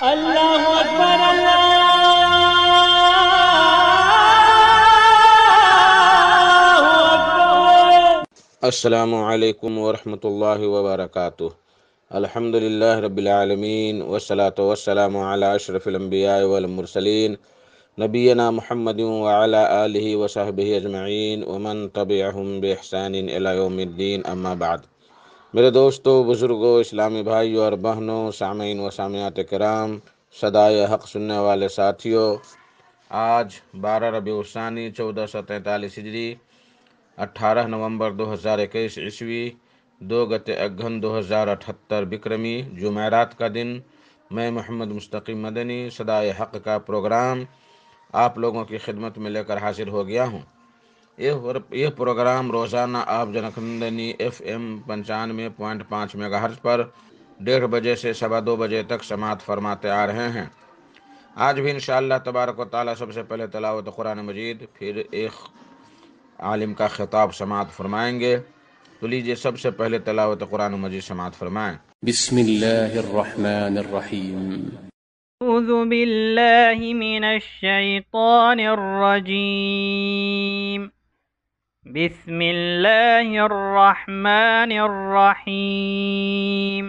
اللہ اکبر اللہ اکبر۔ السلام علیکم ورحمۃ اللہ وبرکاتہ۔ الحمدللہ رب العالمین والصلاة والسلام علی اشرف الانبیاء والمرسلین نبینا محمد وعلی آلہ وصحبہ اجمعین ومن تبعہم بإحسان الی یوم الدین، اما بعد۔ میرے دوستو، بزرگوں، اسلامی بھائیوں اور بہنوں، سامعین و سامعات کرام، صدائے حق سننے والے ساتھیوں، آج 12 ربیع الثانی 1443 ہجری، 18 نومبر 2021 عیسوی، 2 اگہن 2078 بکرمی، جمعرات کا دن، میں محمد مستقیم مدنی صدائے حق کا پروگرام آپ لوگوں کی خدمت میں لے کر حاضر ہو گیا ہوں۔ یہ پروگرام روزانہ آپ جنکندنی FM 95.5 میگا ہرٹز پر 1:30 بجے سے 2:15 بجے تک سماعت فرماتے آ رہے ہیں۔ آج بھی انشاءاللہ تبارک و تعالی سب سے پہلے تلاوت قرآن مجید، پھر ایک عالم کا خطاب سماعت فرمائیں گے۔ تو لیجئے سب سے پہلے تلاوت قرآن مجید سماعت فرمائیں۔ بسم اللہ الرحمن الرحیم۔ اعوذ باللہ من الشیطان الرجیم، بسم اللہ الرحمن الرحیم۔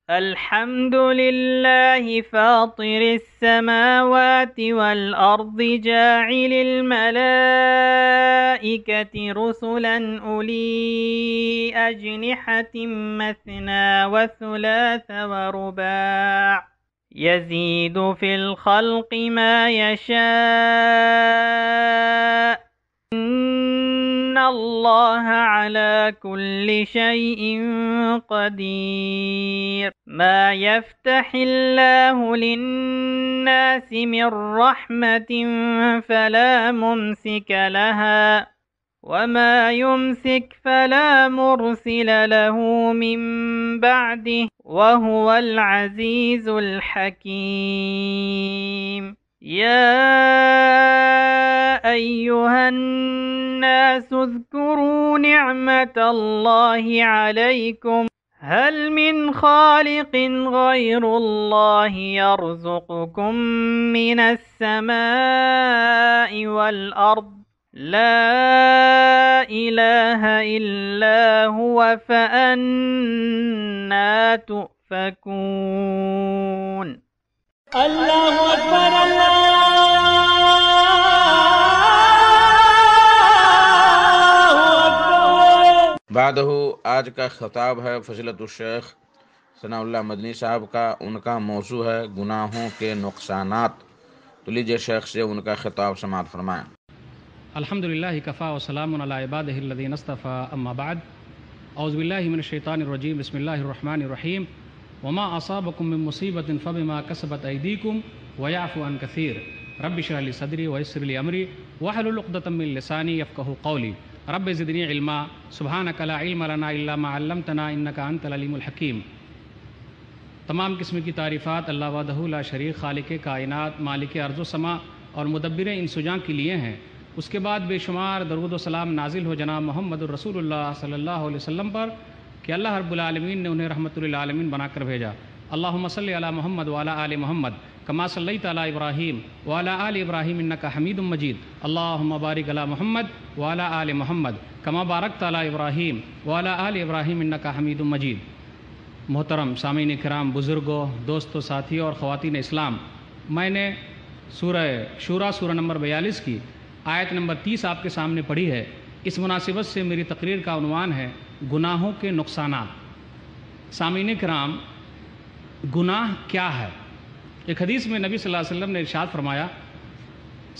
الحمد للہ فاطر السماوات والارض جاعل الملائکۃ رسلا اولی اجنحۃ مثنی وثلاث ورباع یزید فی الخلق ما یشاء ان اللہ علی کل شیء قدیر۔ ما یفتح اللہ للناس من رحمة فلا ممسک لها وما يمسك فلا مرسل له من بعده وهو العزيز الحكيم۔ يا أيها الناس اذكروا نعمة الله عليكم هل من خالق غير الله يرزقكم من السماء والأرض لا إله إلا هو فأنا تؤفكون۔ اللہ اکبر اللہ اکبر۔ بعدہ آج کا خطاب ہے فضیلت الشیخ ثناء اللہ مدنی صاحب کا۔ ان کا موضوع ہے گناہوں کے نقصانات۔ تو لیجئے شیخ سے ان کا خطاب سماعت فرمائیں۔ الحمدللہ کفا وسلام علی عبادہ الذین اصطفیٰ، اما بعد، اعوذ باللہ من الشیطان الرجیم، بسم اللہ الرحمن الرحیم۔ وما اصابکم من مصیبت فبما کسبت ایدیکم ویعفو عن کثیر، رب اشرح لی صدری ویسر لی امری واحلل عقدۃ من لسانی یفقہوا قولی، رب زدنی علما سبحانک لا علم لنا الا ما علمتنا انک انت العلیم الحکیم۔ تمام قسم کی تعریفات اللہ وحدہ لا شریک، خالق کائنات، مالک ارض و سما اور مدبر انسجاں کے لیے ہیں۔ اس کے بعد بے شمار درود و سلام نازل ہو جناب محمد الرسول اللہ صلی اللہ علیہ وسلم پر کہ اللہ رب العالمین نے انہیں رحمت للعالمین بنا کر بھیجا۔ اللہم صلی علی محمد وعلی آل محمد کما صلیت علی ابراہیم وعلی آل ابراہیم انک حمید مجید۔ اللہم بارک علی محمد وعلی آل محمد کما بارکت علی ابراہیم وعلی آل ابراہیم انک حمید مجید۔ محترم سامعین کرام، بزرگوں، دوستوں، ساتھیوں اور خواتین اسلام، میں نے سورہ شورا سورہ نمبر 42 کی آیت نمبر 30 آپ کے سامنے پڑھی ہے۔ اس مناسبت سے میری تقریر کا عنوان ہے گناہوں کے نقصانات۔ سامعین کرام، گناہ کیا ہے؟ ایک حدیث میں نبی صلی اللہ علیہ وسلم نے ارشاد فرمایا،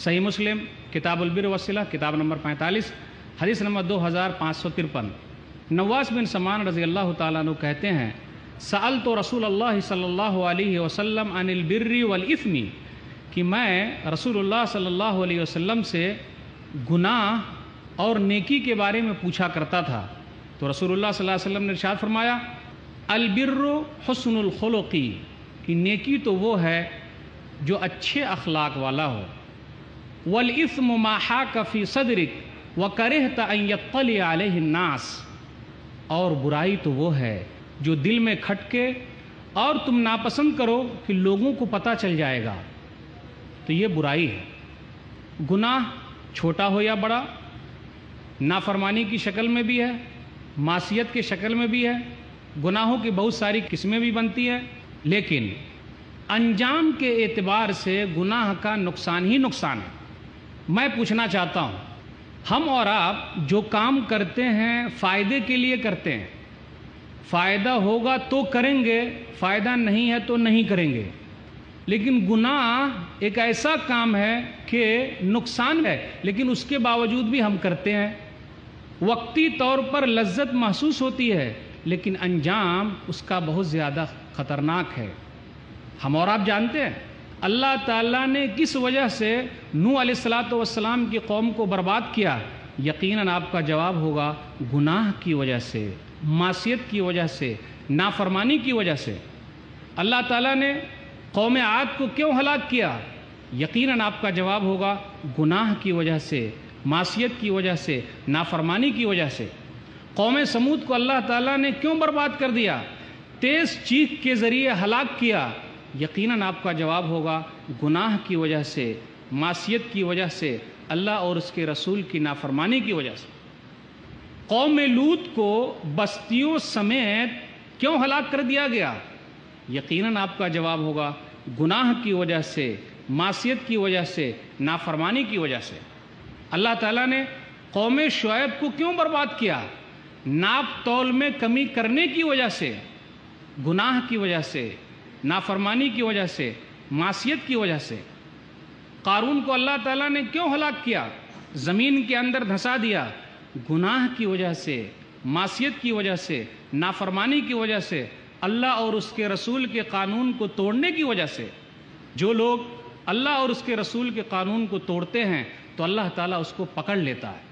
صحیح مسلم کتاب البر والصلہ کتاب نمبر 45 حدیث نمبر 2553، نواس بن سمان رضی اللہ تعالیٰ عنہ کہتے ہیں، سألت رسول اللہ صلی اللہ علیہ وسلم عن البر والاثم، کہ میں رسول اللہ صلی اللہ علیہ وسلم سے گناہ اور نیکی کے بارے میں پوچھا کرتا تھا، تو رسول اللہ صلی اللہ علیہ وسلم نے ارشاد فرمایا، البر حسن الخلقی، کہ نیکی تو وہ ہے جو اچھے اخلاق والا ہو، والاثم ما حاک فی صدرک وکرہت ان یطلع علیہ الناس، اور برائی تو وہ ہے جو دل میں کھٹکے اور تم ناپسند کرو کہ لوگوں کو پتہ چل جائے گا، تو یہ برائی ہے۔ گناہ چھوٹا ہو یا بڑا، نافرمانی کی شکل میں بھی ہے، معصیت کی شکل میں بھی ہے، گناہوں کی بہت ساری قسمیں بھی بنتی ہیں، لیکن انجام کے اعتبار سے گناہ کا نقصان ہی نقصان ہے۔ میں پوچھنا چاہتا ہوں، ہم اور آپ جو کام کرتے ہیں فائدے کے لیے کرتے ہیں، فائدہ ہوگا تو کریں گے، فائدہ نہیں ہے تو نہیں کریں گے، لیکن گناہ ایک ایسا کام ہے کہ نقصان ہے، لیکن اس کے باوجود بھی ہم کرتے ہیں۔ وقتی طور پر لذت محسوس ہوتی ہے، لیکن انجام اس کا بہت زیادہ خطرناک ہے۔ ہم اور آپ جانتے ہیں اللہ تعالیٰ نے کس وجہ سے نوح علیہ السلام کی قوم کو برباد کیا؟ یقیناً آپ کا جواب ہوگا گناہ کی وجہ سے، معصیت کی وجہ سے، نافرمانی کی وجہ سے۔ اللہ تعالیٰ نے قوم عاد کو کیوں ہلاک کیا؟ یقیناً آپ کا جواب ہوگا گناہ کی وجہ سے، معصیت کی وجہ سے، نافرمانی کی وجہ سے۔ قوم سمود کو اللہ تعالیٰ نے کیوں برباد کر دیا، تیز چیخ کے ذریعے ہلاک کیا؟ یقیناً آپ کا جواب ہوگا گناہ کی وجہ سے، معصیت کی وجہ سے، اللہ اور اس کے رسول کی نافرمانی کی وجہ سے۔ قوم لوط کو بستیوں سمیت کیوں ہلاک کر دیا گیا؟ یقیناً آپ کا جواب ہوگا گناہ کی وجہ سے، معصیت کی وجہ سے، نافرمانی کی وجہ سے۔ اللہ تعالیٰ نے قوم شعیب کو کیوں برباد کیا؟ ناپ تول میں کمی کرنے کی وجہ سے، گناہ کی وجہ سے، نافرمانی کی وجہ سے، معصیت کی وجہ سے۔ قارون کو اللہ تعالیٰ نے کیوں ہلاک کیا، زمین کے اندر دھسا دیا؟ گناہ کی وجہ سے، معصیت کی وجہ سے، نافرمانی کی وجہ سے، اللہ اور اس کے رسول کے قانون کو توڑنے کی وجہ سے۔ جو لوگ اللہ اور اس کے رسول کے قانون کو توڑتے ہیں تو اللہ تعالیٰ اس کو پکڑ لیتا ہے۔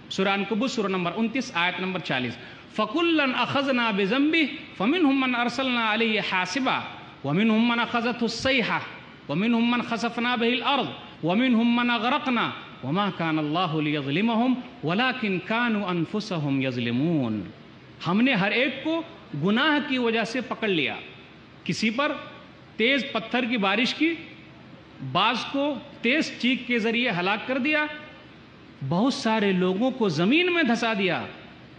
سورہ عنکبوت سورہ نمبر 29 آیت نمبر 40، فَكُلًّا أَخَذْنَا بِذَنبِهِ فَمِنْهُمْ مَنْ أَرْسَلْنَا عَلَيْهِ حَاسِبًا وَمِنْهُمْ مَنْ أَخَذَتْهُ الصَّيْحَةُ وَمِنْهُمْ مَنْ خَسَفْنَا بِهِ الْأَرْضَ وَمِنْهُمْ مَنْ أَغْرَقْنَا وَمَا كَانَ اللَّهُ لِيَظْلِمَهُمْ وَلَكِنْ كَانُوا أَنفُسَهُمْ يَظْلِمُونَ۔ ہم نے ہر ایک کو گناہ کی وجہ سے پکڑ لیا، کسی پر تیز پتھر کی بارش کی، بعض کو تیز چیخ کے ذریعے ہلاک کر دیا، بہت سارے لوگوں کو زمین میں دھسا دیا،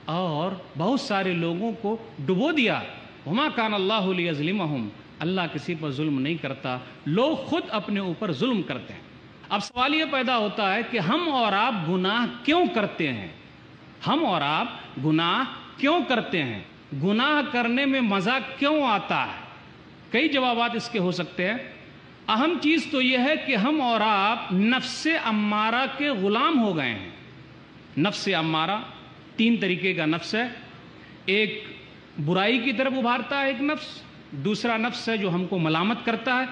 اور بہت سارے لوگوں کو ڈبو دیا۔ وما کان اللہ لیظلمہم، اللہ کسی پر ظلم نہیں کرتا، لوگ خود اپنے اوپر ظلم کرتے ہیں۔ اب سوال یہ پیدا ہوتا ہے کہ ہم اور آپ گناہ کیوں کرتے ہیں؟ ہم اور آپ گناہ کیوں کرتے ہیں؟ گناہ کرنے میں مزہ کیوں آتا ہے؟ کئی جوابات اس کے ہو سکتے ہیں۔ اہم چیز تو یہ ہے کہ ہم اور آپ نفس امارہ کے غلام ہو گئے ہیں۔ نفس امارہ تین طریقے کا نفس ہے۔ ایک برائی کی طرف ابھارتا ہے ایک نفس، دوسرا نفس ہے جو ہم کو ملامت کرتا ہے،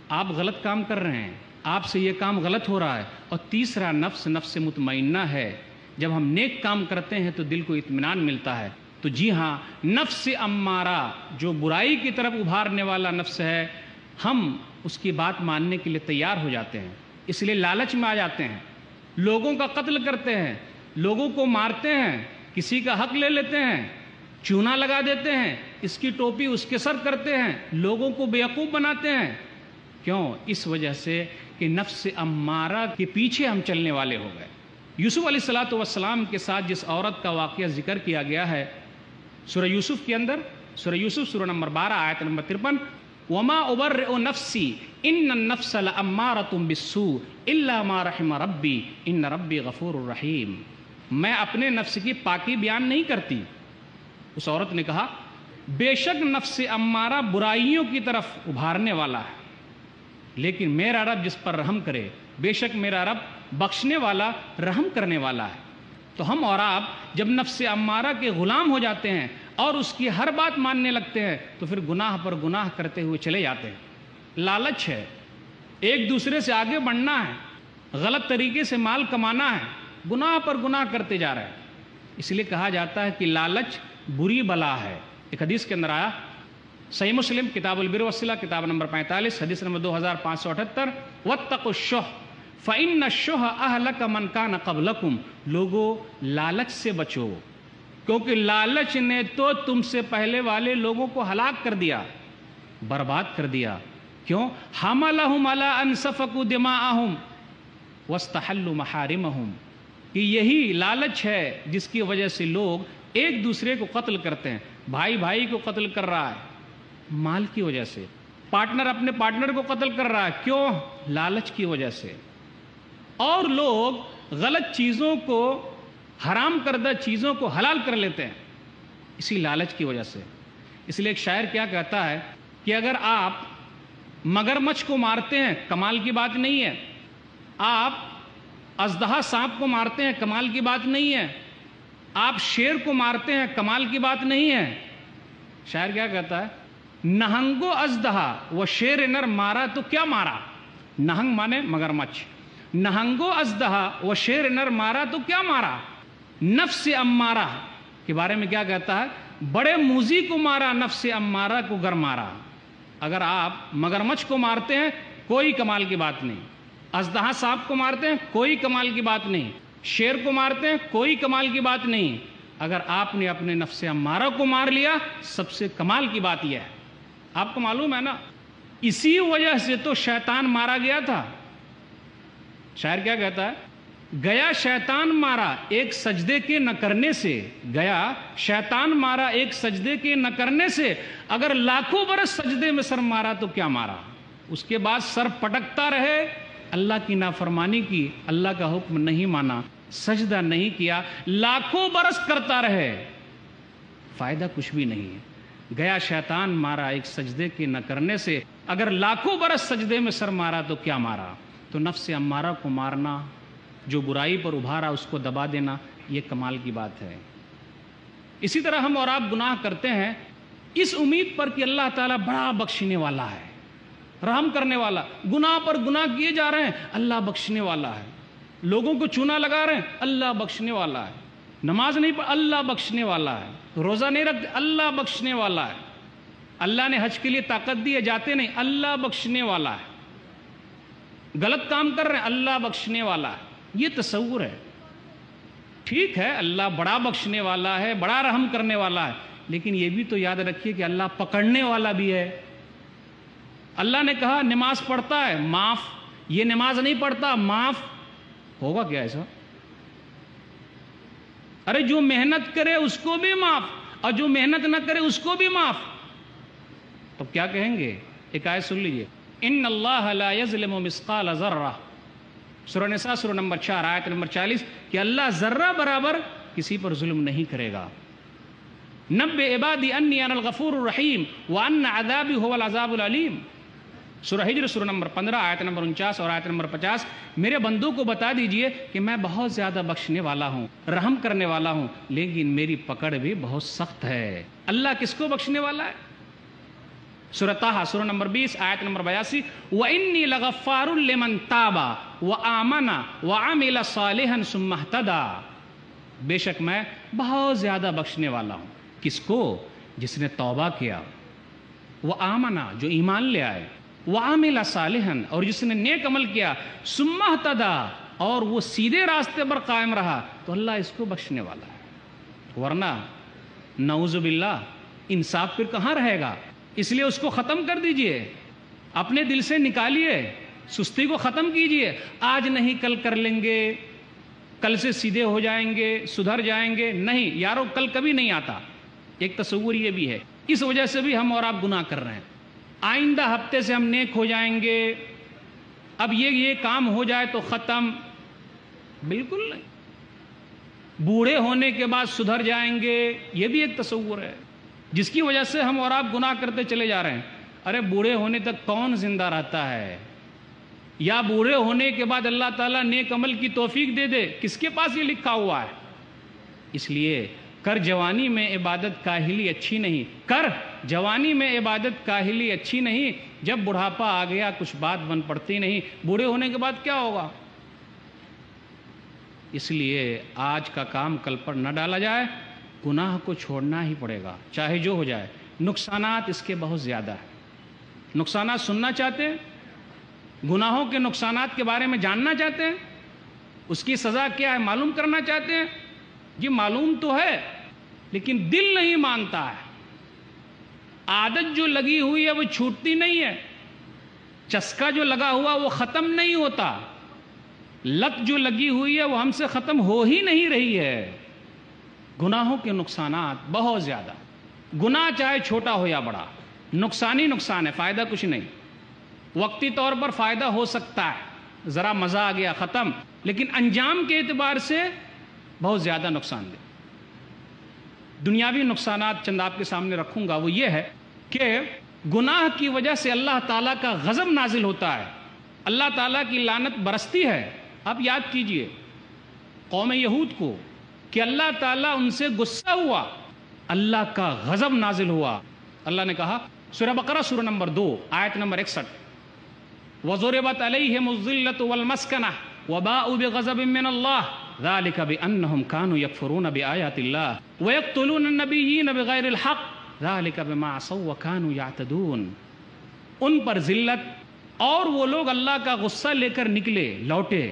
آپ غلط کام کر رہے ہیں، آپ سے یہ کام غلط ہو رہا ہے، اور تیسرا نفس نفس مطمئنہ ہے، جب ہم نیک کام کرتے ہیں تو دل کو اطمینان ملتا ہے۔ تو جی ہاں، نفس امارہ جو برائی کی طرف ابھارنے والا نفس ہے، ہم اس کی بات ماننے کے لیے تیار ہو جاتے ہیں، اس لیے لالچ میں آ جاتے ہیں، لوگوں کا قتل کرتے ہیں، لوگوں کو مارتے ہیں، کسی کا حق لے لیتے ہیں، چونا لگا دیتے ہیں، اس کی ٹوپی اس کے سر کرتے ہیں، لوگوں کو بیوقوف بناتے ہیں۔ کیوں؟ اس وجہ سے کہ نفس امارہ کے پیچھے ہم چلنے والے ہو گئے۔ یوسف علیہ السلام کے ساتھ جس عورت کا واقعہ ذکر کیا گیا ہے سورہ یوسف کے اندر، سورہ یوسف سورہ نمبر 12 آیت نمبر 53، وما ابرئ نفسی ان النفس لامارۃ بالسوء الا ما رحم ربی ان ربی غفور الرحیم۔ میں اپنے نفس کی پاکی بیان نہیں کرتی۔ اس عورت نے کہا بے شک نفس امارہ برائیوں کی طرف ابھارنے والا ہے، لیکن میرا رب جس پر رحم کرے، بے شک میرا رب بخشنے والا، رحم کرنے والا ہے۔ تو ہم اور آپ جب نفس امارہ کے غلام ہو جاتے ہیں اور اس کی ہر بات ماننے لگتے ہیں تو پھر گناہ پر گناہ کرتے ہوئے چلے جاتے ہیں۔ لالچ ہے، ایک دوسرے سے آگے بڑھنا ہے، غلط طریقے سے مال کمانا ہے، گناہ پر گناہ کرتے جا رہے ہیں۔ اس لیے کہا جاتا ہے کہ لالچ بری بلا ہے۔ ایک حدیث کے اندر آیا، صحیح مسلم کتاب البر والصلہ کتاب نمبر 45 حدیث نمبر 2578، واتقوا الشح فإن الشح أهلك من كان قبلكم، لوگو لالچ سے بچو، کیونکہ لالچ نے تو تم سے پہلے والے لوگوں کو ہلاک کر دیا۔ برباد کر دیا. کیوں؟ حملہم علی ان سفکوا دماءہم واستحلوا محارمہم، کہ یہی لالچ ہے جس کی وجہ سے لوگ ایک دوسرے کو قتل کرتے ہیں. بھائی بھائی کو قتل کر رہا ہے مال کی وجہ سے، پارٹنر اپنے پارٹنر کو قتل کر رہا ہے، کیوں؟ لالچ کی وجہ سے. اور لوگ غلط چیزوں کو، حرام کردہ چیزوں کو حلال کر لیتے ہیں اسی لالچ کی وجہ سے. اس لیے ایک شاعر کیا کہتا ہے کہ اگر آپ مگرمچھ کو مارتے ہیں کمال کی بات نہیں ہے، آپ اژدہا سانپ کو مارتے ہیں کمال کی بات نہیں ہے، آپ شیر کو مارتے ہیں کمال کی بات نہیں ہے. شاعر کیا کہتا ہے؟ نہنگو اژدہا و شیر نر مارا تو کیا مارا. نہنگ مانے مگرمچھ. نہنگو اژدہا و شیر نر مارا تو کیا مارا. نفس امارہ کے بارے میں کیا کہتا ہے؟ بڑے موذی کو مارا، نفس امارہ کو گر مارا. اگر آپ مگرمچھ کو مارتے ہیں کوئی کمال کی بات نہیں، اژدہا سانپ کو مارتے ہیں کوئی کمال کی بات نہیں، شیر کو مارتے ہیں کوئی کمال کی بات نہیں. اگر آپ نے اپنے نفس امارہ کو مار لیا سب سے کمال کی بات یہ ہے. آپ کو معلوم ہے نا، اسی وجہ سے تو شیطان مارا گیا تھا. شاعر کیا کہتا ہے؟ گیا شیطان مارا ایک سجدے کے نہ کرنے سے، گیا شیطان مارا ایک سجدے کے نہ کرنے سے، اگر لاکھوں برس سجدے میں سر مارا تو کیا مارا. اس کے بعد سر پٹکتا رہے، اللہ کی نافرمانی کی، اللہ کا حکم نہیں مانا، سجدہ نہیں کیا، لاکھوں برس کرتا رہے، فائدہ کچھ بھی نہیں ہے. گیا شیطان مارا ایک سجدے کے نہ کرنے سے، اگر لاکھوں برس سجدے میں سر مارا تو کیا مارا. تو نفس امارہ کو مارنا، جو برائی پر ابھارا اس کو دبا دینا، یہ کمال کی بات ہے. اسی طرح ہم اور آپ گناہ کرتے ہیں اس امید پر کہ اللہ تعالیٰ بڑا بخشنے والا ہے، رحم کرنے والا. گناہ پر گناہ کیے جا رہے ہیں، اللہ بخشنے والا ہے. لوگوں کو چونا لگا رہے ہیں، اللہ بخشنے والا ہے. نماز نہیں پڑھ، اللہ بخشنے والا ہے. روزہ نہیں رکھتے، اللہ بخشنے والا ہے. اللہ نے حج کے لیے طاقت دی ہے، جاتے نہیں، اللہ بخشنے والا ہے. غلط کام کر رہے ہیں، اللہ بخشنے والا ہے. یہ تصور ہے. ٹھیک ہے اللہ بڑا بخشنے والا ہے، بڑا رحم کرنے والا ہے، لیکن یہ بھی تو یاد رکھیے کہ اللہ پکڑنے والا بھی ہے. اللہ نے کہا نماز پڑھتا ہے معاف، یہ نماز نہیں پڑھتا معاف. ہوگا کیا ایسا؟ ارے جو محنت کرے اس کو بھی معاف، اور جو محنت نہ کرے اس کو بھی معاف. تو کیا کہیں گے؟ ایک آیت سن لیجئے، ان اللہ لا یظلم مثقال ذرہ، سورہ نساء سورہ نمبر 4 آیت نمبر 40، کہ اللہ ذرہ برابر کسی پر ظلم نہیں کرے گا. نبئ عبادی انی انا الغفور الرحیم وان عذابی هو العذاب العلیم، سورہ ہجر سورہ نمبر 15 آیت نمبر 49 اور آیت نمبر 50. میرے بندوں کو بتا دیجئے کہ میں بہت زیادہ بخشنے والا ہوں، رحم کرنے والا ہوں، لیکن میری پکڑ بھی بہت سخت ہے. اللہ کس کو بخشنے والا ہے؟ سورہ طٰہٰ سورہ نمبر 20 آیت نمبر 82، وَإِنِّي لَغَفَّارٌ لِمَن تَابَ وَآمَنَ وَعَمِلَ صَالِحًا ثُمَّ اهْتَدَىٰ، بے شک میں بہت زیادہ بخشنے والا ہوں. کس کو؟ جس نے توبہ کیا، وَآمَنَ جو ایمان لے آئے، وَعَمِلَ صَالِحًا اور جس نے نیک عمل کیا، ثُمَّ اهْتَدَىٰ اور وہ سیدھے راستے پر قائم رہا، تو اللہ اس کو بخشنے والا ہے. ورنہ نعوذ باللہ انصاف پھر کہاں رہے گا؟ اس لیے اس کو ختم کر دیجئے، اپنے دل سے نکالیے، سستی کو ختم کیجئے. آج نہیں کل کر لیں گے، کل سے سیدھے ہو جائیں گے، سدھر جائیں گے، نہیں یارو، کل کبھی نہیں آتا. ایک تصور یہ بھی ہے، اس وجہ سے بھی ہم اور آپ گناہ کر رہے ہیں. آئندہ ہفتے سے ہم نیک ہو جائیں گے، اب یہ کام ہو جائے تو ختم، بالکل نہیں. بوڑھے ہونے کے بعد سدھر جائیں گے، یہ بھی ایک تصور ہے جس کی وجہ سے ہم اور آپ گناہ کرتے چلے جا رہے ہیں. ارے بوڑھے ہونے تک کون زندہ رہتا ہے؟ یا بوڑھے ہونے کے بعد اللہ تعالیٰ نیک عمل کی توفیق دے دے؟ کس کے پاس یہ لکھا ہوا ہے؟ اس لیے کر جوانی میں عبادت کاہلی اچھی نہیں، کر جوانی میں عبادت کاہلی اچھی نہیں، جب بڑھاپا آ گیا کچھ بات بن پڑتی نہیں. بوڑھے ہونے کے بعد کیا ہوگا؟ اس لیے آج کا کام کل پر نہ ڈالا جائے، گناہ کو چھوڑنا ہی پڑے گا چاہے جو ہو جائے. نقصانات اس کے بہت زیادہ ہیں. نقصانات سننا چاہتے ہیں؟ گناہوں کے نقصانات کے بارے میں جاننا چاہتے ہیں؟ اس کی سزا کیا ہے معلوم کرنا چاہتے ہیں؟ جی معلوم تو ہے لیکن دل نہیں مانتا ہے. عادت جو لگی ہوئی ہے وہ چھوٹتی نہیں ہے، چسکا جو لگا ہوا وہ ختم نہیں ہوتا، لت جو لگی ہوئی ہے وہ ہم سے ختم ہو ہی نہیں رہی ہے۔ گناہوں کے نقصانات بہت زیادہ، گناہ چاہے چھوٹا ہو یا بڑا نقصان ہی نقصان ہے، فائدہ کچھ نہیں۔ وقتی طور پر فائدہ ہو سکتا ہے، ذرا مزہ آ گیا ختم، لیکن انجام کے اعتبار سے بہت زیادہ نقصان دہ۔ دنیاوی نقصانات چند آپ کے سامنے رکھوں گا، وہ یہ ہے کہ گناہ کی وجہ سے اللہ تعالیٰ کا غضب نازل ہوتا ہے، اللہ تعالیٰ کی لعنت برستی ہے۔ آپ یاد کیجئے قوم یہود کو کہ اللہ تعالیٰ ان سے غصہ ہوا، اللہ کا غضب نازل ہوا۔ اللہ نے کہا سورہ بقرہ سورہ نمبر 2 آیت نمبر 61، وَضُرِبَتْ عَلَيْهِمُ الذِّلَّةُ وَالْمَسْكَنَةُ وَبَاءُوا بِغَضَبٍ مِّنَ اللَّهِ ذَلِكَ بِأَنَّهُمْ كَانُوا يَكْفُرُونَ بِآيَاتِ اللَّهِ وَيَقْتُلُونَ النَّبِيِّينَ بِغَيْرِ الْحَقِّ ذَلِكَ بِمَا عَصَوْا وَكَانُوا يَعْتَدُونَ۔ ان پر ذلت اور وہ لوگ اللہ کا غصہ لے کر نکلے لوٹے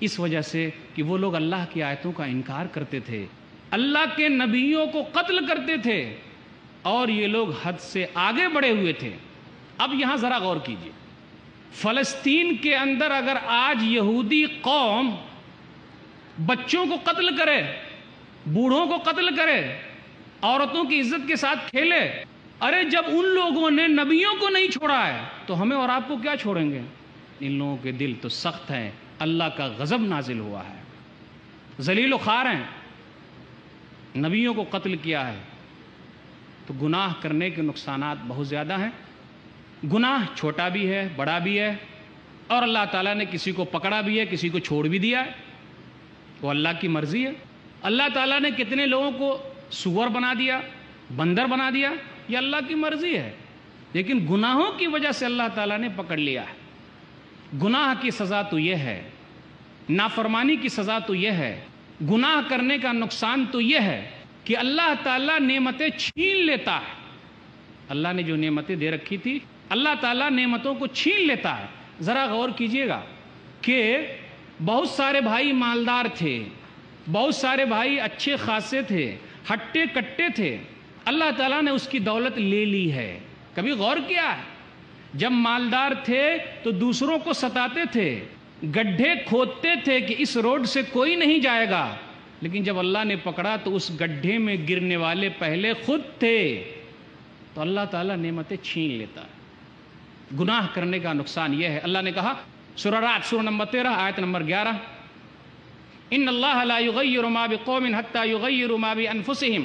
اس وجہ سے کہ وہ لوگ اللہ کی آیتوں کا انکار کرتے تھے، اللہ کے نبیوں کو قتل کرتے تھے، اور یہ لوگ حد سے آگے بڑھے ہوئے تھے۔ اب یہاں ذرا غور کیجئے، فلسطین کے اندر اگر آج یہودی قوم بچوں کو قتل کرے، بوڑھوں کو قتل کرے، عورتوں کی عزت کے ساتھ کھیلے، ارے جب ان لوگوں نے نبیوں کو نہیں چھوڑا ہے تو ہمیں اور آپ کو کیا چھوڑیں گے؟ ان لوگوں کے دل تو سخت ہیں، اللہ کا غضب نازل ہوا ہے، ذلیل و خوار ہیں، نبیوں کو قتل کیا ہے۔ تو گناہ کرنے کے نقصانات بہت زیادہ ہیں، گناہ چھوٹا بھی ہے بڑا بھی ہے، اور اللہ تعالیٰ نے کسی کو پکڑا بھی ہے کسی کو چھوڑ بھی دیا ہے، وہ اللہ کی مرضی ہے۔ اللہ تعالیٰ نے کتنے لوگوں کو سور بنا دیا، بندر بنا دیا، یہ اللہ کی مرضی ہے، لیکن گناہوں کی وجہ سے اللہ تعالیٰ نے پکڑ لیا ہے۔ گناہ کی سزا تو یہ ہے، نافرمانی کی سزا تو یہ ہے، گناہ کرنے کا نقصان تو یہ ہے کہ اللہ تعالیٰ نعمتیں چھین لیتا ہے۔ اللہ نے جو نعمتیں دے رکھی تھی، اللہ تعالیٰ نعمتوں کو چھین لیتا ہے۔ ذرا غور کیجئے گا کہ بہت سارے بھائی مالدار تھے، بہت سارے بھائی اچھے خاصے تھے، ہٹے کٹے تھے، اللہ تعالیٰ نے اس کی دولت لے لی ہے۔ کبھی غور کیا ہے؟ جب مالدار تھے تو دوسروں کو ستاتے تھے، گڈھے کھودتے تھے کہ اس روڈ سے کوئی نہیں جائے گا، لیکن جب اللہ نے پکڑا تو اس گڈھے میں گرنے والے پہلے خود تھے۔ تو اللہ تعالیٰ نعمتیں چھین لیتا ہے۔ گناہ کرنے کا نقصان یہ ہے، اللہ نے کہا سورہ رعد سورہ نمبر 13 آیت نمبر 11، ان اللہ لا یغیر ما بقوم حتی یغیروا ما بانفسہم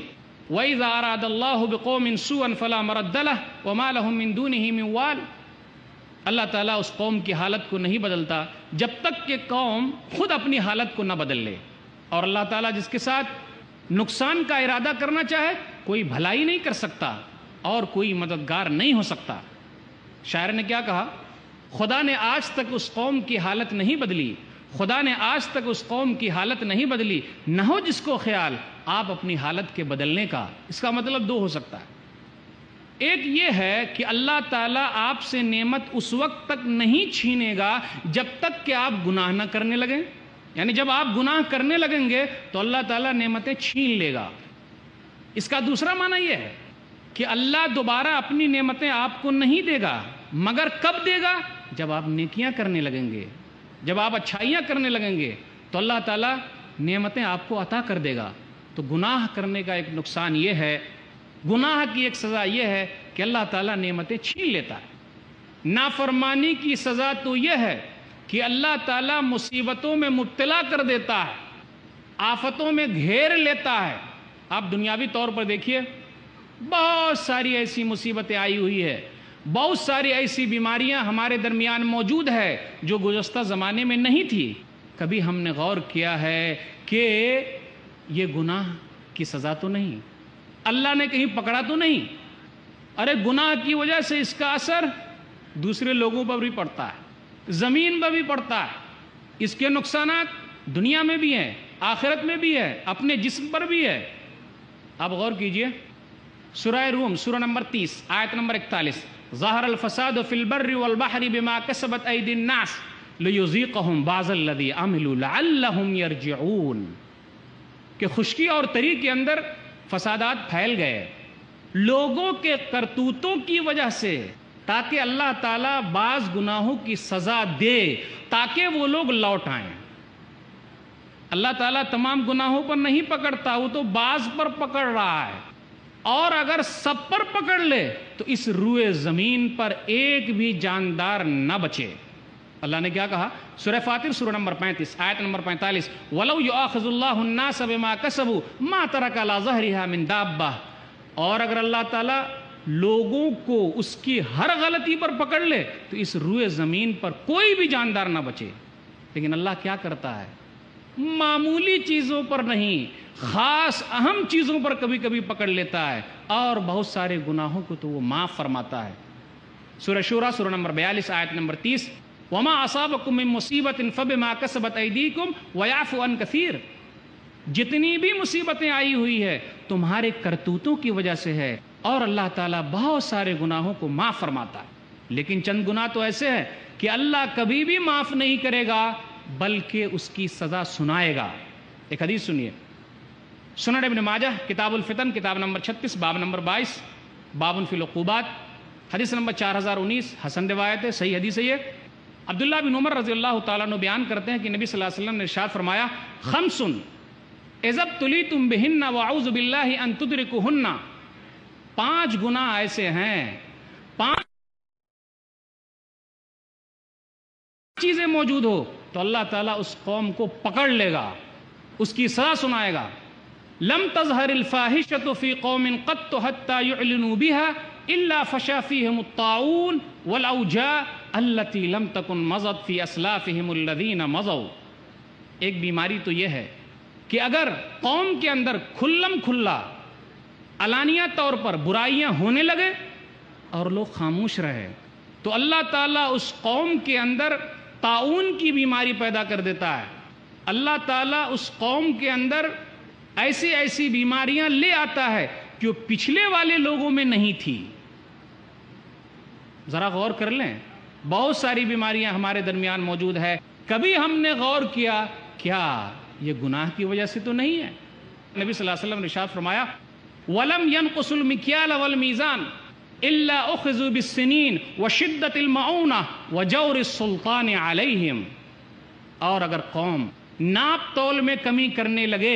وَإِذَا أَرَادَ اللَّهُ بِقَوْمٍ سُوءًا فَلَا مَرَدَّ لَهُ وَمَا لَهُم مِّن دُونِهِ مِن وَالٍ۔ اللہ تعالیٰ اس قوم کی حالت کو نہیں بدلتا جب تک کہ قوم خود اپنی حالت کو نہ بدل لے، اور اللہ تعالیٰ جس کے ساتھ نقصان کا ارادہ کرنا چاہے کوئی بھلائی نہیں کر سکتا اور کوئی مددگار نہیں ہو سکتا۔ شاعر نے کیا کہا؟ خدا نے آج تک اس قوم کی حالت نہیں بدلی، خدا نے آج تک اس قوم کی حالت نہیں بدلی، نہ ہو جس کو خیال آپ اپنی حالت کے بدلنے کا۔ اس کا مطلب دو ہو سکتا ہے، ایک یہ ہے کہ اللہ تعالیٰ آپ سے نعمت اس وقت تک نہیں چھینے گا جب تک کہ آپ گناہ نہ کرنے لگیں، یعنی جب آپ گناہ کرنے لگیں گے تو اللہ تعالیٰ نعمتیں چھین لے گا۔ اس کا دوسرا معنی یہ ہے کہ اللہ دوبارہ اپنی نعمتیں آپ کو نہیں دے گا، مگر کب دے گا؟ جب آپ نیکیاں کرنے لگیں گے، جب آپ اچھائیاں کرنے لگیں گے تو اللہ تعالیٰ نعمتیں آپ کو عطا کر دے گا۔ تو گناہ کرنے کا ایک نقصان یہ ہے، گناہ کی ایک سزا یہ ہے کہ اللہ تعالیٰ نعمتیں چھین لیتا ہے۔ نافرمانی کی سزا تو یہ ہے کہ اللہ تعالیٰ مصیبتوں میں مبتلا کر دیتا ہے، آفتوں میں گھیر لیتا ہے۔ آپ دنیاوی طور پر دیکھیے، بہت ساری ایسی مصیبتیں آئی ہوئی ہے، بہت ساری ایسی بیماریاں ہمارے درمیان موجود ہے جو گزشتہ زمانے میں نہیں تھی۔ کبھی ہم نے غور کیا ہے کہ یہ گناہ کی سزا تو نہیں، اللہ نے کہیں پکڑا تو نہیں؟ ارے گناہ کی وجہ سے اس کا اثر دوسرے لوگوں پر بھی پڑتا ہے، زمین پر بھی پڑتا ہے، اس کے نقصانات دنیا میں بھی ہیں، آخرت میں بھی ہے، اپنے جسم پر بھی ہے۔ آپ غور کیجئے، سورہ روم سورہ نمبر 30 آیت نمبر 41، ظہر الفساد فی البر والبحر بما کسبت ایدی الناس لیذیقہم بعض الذی عملوا لعلہم یرجعون، کہ خشکی اور تری کے اندر فسادات پھیل گئے، لوگوں کے کرتوتوں کی وجہ سے، تاکہ اللہ تعالیٰ بعض گناہوں کی سزا دے تاکہ وہ لوگ لوٹ آئیں۔ اللہ تعالیٰ تمام گناہوں پر نہیں پکڑتا، وہ تو بعض پر پکڑ رہا ہے، اور اگر سب پر پکڑ لے تو اس روئے زمین پر ایک بھی جاندار نہ بچے۔ اللہ نے کیا کہا؟ سورہ فاطر سورہ نمبر 35 آیت نمبر 45، وَلَوْ يُؤَاخِذُ اللَّهُ النَّاسَ بِمَا كَسَبُوا مَا تَرَكَ عَلَىٰ ظَهْرِهَا مِن دَابَّةٍ، اور اگر اللہ تعالیٰ لوگوں کو اس کی ہر غلطی پر پکڑ لے تو اس روئے زمین پر کوئی بھی جاندار نہ بچے۔ لیکن اللہ کیا کرتا ہے؟ معمولی چیزوں پر نہیں، خاص اہم چیزوں پر کبھی کبھی پکڑ لیتا ہے، اور بہت سارے گناہوں کو تو وہ معاف فرماتا ہے۔ سورہ شورى سورہ نمبر 42 آیت نمبر 30، وَمَا أَصَابَكُم مِّن مُّصِيبَةٍ فَبِمَا كَسَبَتْ أَيْدِيكُمْ وَيَعْفُو عَن كَثِيرٍ، جتنی بھی مصیبتیں آئی ہوئی ہے تمہارے کرتوتوں کی وجہ سے ہے، اور اللہ تعالیٰ بہت سارے گناہوں کو معاف فرماتا ہے۔ لیکن چند گناہ تو ایسے ہیں کہ اللہ کبھی بھی معاف نہیں کرے گا بلکہ اس کی سزا سنائے گا۔ ایک حدیث سنیے، سنن ابن ماجہ کتاب الفتن کتاب نمبر 36 باب نمبر 22 باب فی العقوبات، حدیث نمبر 4019، حسن روایت ہے، صحیح حدیث ہے یہ۔ عبداللہ بن عمر رضی اللہ تعالیٰ عنہ بیان کرتے ہیں کہ نبی صلی اللہ علیہ وسلم نے ارشاد فرمایا، خمس اذا ابتلیتم بہن واعوذ باللہ ان تدرکوہن، 5 گناہ ایسے ہیں، 5 چیزیں موجود ہو تو اللہ تعالیٰ اس قوم کو پکڑ لے گا، اس کی سزا سنائے گا۔ لم تظہر الفاحشۃ فی قوم قط حتی یعلنوا بها الا فشا فیہم الطاعون والاوجاع التي لم تکن مضت فی اسلافہم الذین مضوا۔ ایک بیماری تو یہ ہے کہ اگر قوم کے اندر کھلم کھلا علانیہ طور پر برائیاں ہونے لگے اور لوگ خاموش رہے تو اللہ تعالیٰ اس قوم کے اندر طاعون کی بیماری پیدا کر دیتا ہے۔ اللہ تعالیٰ اس قوم کے اندر ایسی ایسی بیماریاں لے آتا ہے جو پچھلے والے لوگوں میں نہیں تھی۔ ذرا غور کر لیں، بہت ساری بیماریاں ہمارے درمیان موجود ہے، کبھی ہم نے غور کیا کیا یہ گناہ کی وجہ سے تو نہیں ہے؟ نبی صلی اللہ علیہ وسلم نے ارشاد فرمایا، وَلَمْ يَنْقُصُ الْمِكْيَالَ وَالْمِيزَانَ إِلَّا أُخِذُوا بِالسِّنِينِ وَشِدَّةِ الْمَعُونَةِ وَجَوْرِ السُّلْطَانِ عَلَيْهِمْ، اور اگر قوم ناپ تول میں کمی کرنے لگے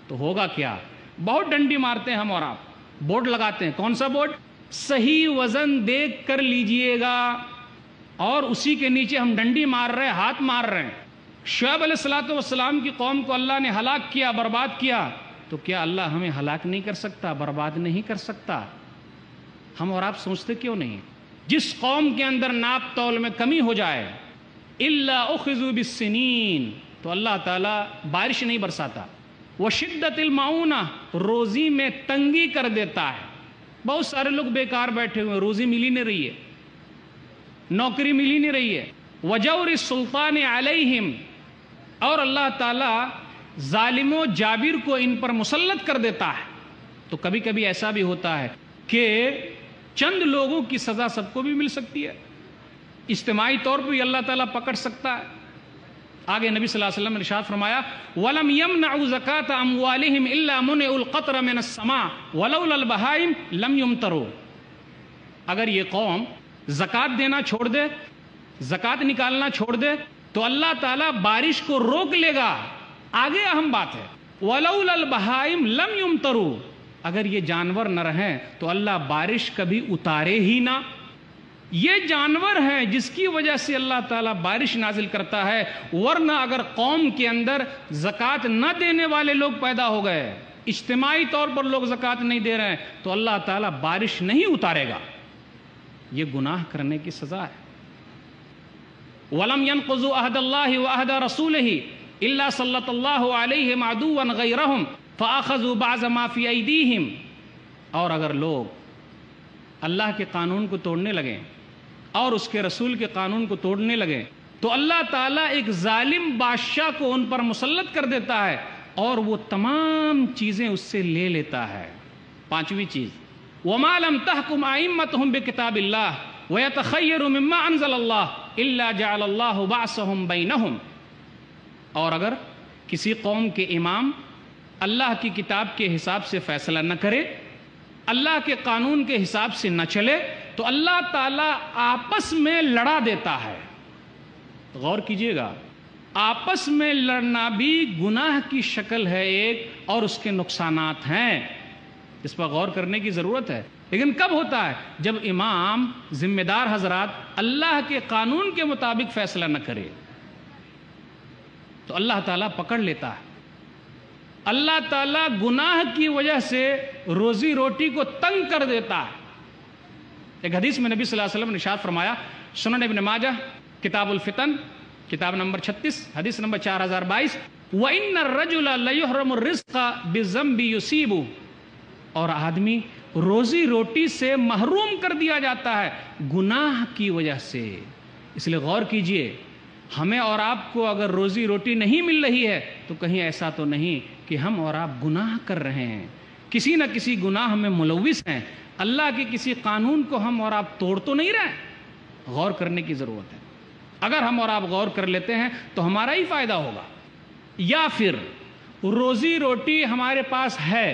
تو ہوگا کیا؟ بہت ڈنڈی مارتے ہیں ہم اور آپ، بورڈ لگاتے ہیں، کون سا بورڈ؟ صحیح وزن دیکھ کر لیجئے گا، اور اسی کے نیچے ہم ڈنڈی مار رہے ہیں، ہاتھ مار رہے ہیں۔ شعیب علیہ السلام کی قوم کو اللہ نے ہلاک کیا، برباد کیا، تو کیا اللہ ہمیں ہلاک نہیں کر سکتا، برباد نہیں کر سکتا؟ ہم اور آپ سوچتے کیوں نہیں؟ جس قوم کے اندر ناپ تول میں کمی ہو جائے، الا اخذوا بالسنین، تو اللہ تعالیٰ بارش نہیں برساتا، وشدت المعونہ، روزی میں تنگی کر دیتا ہے۔ بہت سارے لوگ بیکار بیٹھے ہوئے، روزی مل ہی نہیں رہی ہے، نوکری مل ہی نہیں رہی ہے۔ وجور السلطان علیہم، اور اللہ تعالیٰ ظالم و جابر کو ان پر مسلط کر دیتا ہے۔ تو کبھی کبھی ایسا بھی ہوتا ہے کہ چند لوگوں کی سزا سب کو بھی مل سکتی ہے، اجتماعی طور پر بھی اللہ تعالیٰ پکڑ سکتا ہے۔ آگے نبی صلی اللہ علیہ وسلم نے ارشاد فرمایا، وَلَمْ يَمْنَعُوا زَكَاةَ أَمْوَالِهِمْ إِلَّا مُنِعُوا الْقَطْرَ مِنَ السَّمَاءِ وَلَوْلَا الْبَهَائِمْ لَمْ يُمْطَرُوا، اگر یہ قوم زکوٰۃ دینا چھوڑ دے، زکوٰۃ نکالنا چھوڑ دے تو اللہ تعالیٰ بارش کو روک لے گا۔ آگے اہم بات ہے، وَلَوْلَا الْبَهَائِمْ لَمْ يُمْطَرُوا، اگر یہ جانور نہ رہیں تو اللہ بارش کبھی اتارے ہی نہ۔ یہ جانور ہیں جس کی وجہ سے اللہ تعالیٰ بارش نازل کرتا ہے، ورنہ اگر قوم کے اندر زکوٰۃ نہ دینے والے لوگ پیدا ہو گئے، اجتماعی طور پر لوگ زکوٰۃ نہیں دے رہے ہیں، تو اللہ تعالیٰ بارش نہیں اتارے گا۔ یہ گناہ کرنے کی سزا ہے۔ وَلَمْ يَنْقُضُوا عَهْدَ اللَّهِ وَعَهْدَ رَسُولِهِ إِلَّا سَلَّطَ اللَّهُ عَلَيْهِمْ عَدُوًّا غَيْرَهُمْ فَأَخَذُوا بَعْضَ مَا فِي أَيْدِيهِمْ، اور اگر لوگ اللہ کے قانون کو توڑنے لگیں اور اس کے رسول کے قانون کو توڑنے لگیں تو اللہ تعالیٰ ایک ظالم بادشاہ کو ان پر مسلط کر دیتا ہے، اور وہ تمام چیزیں اس سے لے لیتا ہے۔ 5ویں چیز، وَمَا لَمْ تَحْكُمْ أَئِمَّتُهُمْ بِكِتَابِ اللَّهِ وَيَتَخَيَّرُوا مِمَّا أَنزَلَ اللَّهُ إِلَّا جَعَلَ اللَّهُ بَعْثَهُمْ بَيْنَهُمْ، اور اگر کسی قوم کے امام اللہ کی کتاب کے حساب سے فیصلہ نہ کرے، اللہ کے قانون کے حساب سے نہ چلے تو اللہ تعالیٰ آپس میں لڑا دیتا ہے. غور کیجئے گا، آپس میں لڑنا بھی گناہ کی شکل ہے ایک، اور اس کے نقصانات ہیں، اس پر غور کرنے کی ضرورت ہے. لیکن کب ہوتا ہے؟ جب امام ذمہ دار حضرات اللہ کے قانون کے مطابق فیصلہ نہ کرے تو اللہ تعالیٰ پکڑ لیتا ہے. اللہ تعالیٰ گناہ کی وجہ سے روزی روٹی کو تنگ کر دیتا ہے. ایک حدیث میں نبی صلی اللہ علیہ وسلم نے ارشاد فرمایا، سنن ابن ماجہ کتاب الفتن کتاب نمبر 36 حدیث نمبر 4022، وَإِنَّ الرَّجُلَ لَيُحْرَمُ الرِّزْقَ بِالذَّنبِ يُصِيبُ، اور آدمی روزی روٹی سے محروم کر دیا جاتا ہے گناہ کی وجہ سے. اس لیے غور کیجئے، ہمیں اور آپ کو اگر روزی روٹی نہیں مل رہی ہے تو کہیں ایسا تو نہیں کہ ہم اور آپ گناہ کر رہے ہیں، کسی نہ کسی گناہ میں ملوث ہیں، اللہ کے کسی قانون کو ہم اور آپ توڑ تو نہیں رہے. غور کرنے کی ضرورت ہے. اگر ہم اور آپ غور کر لیتے ہیں تو ہمارا ہی فائدہ ہوگا. یا پھر روزی روٹی ہمارے پاس ہے،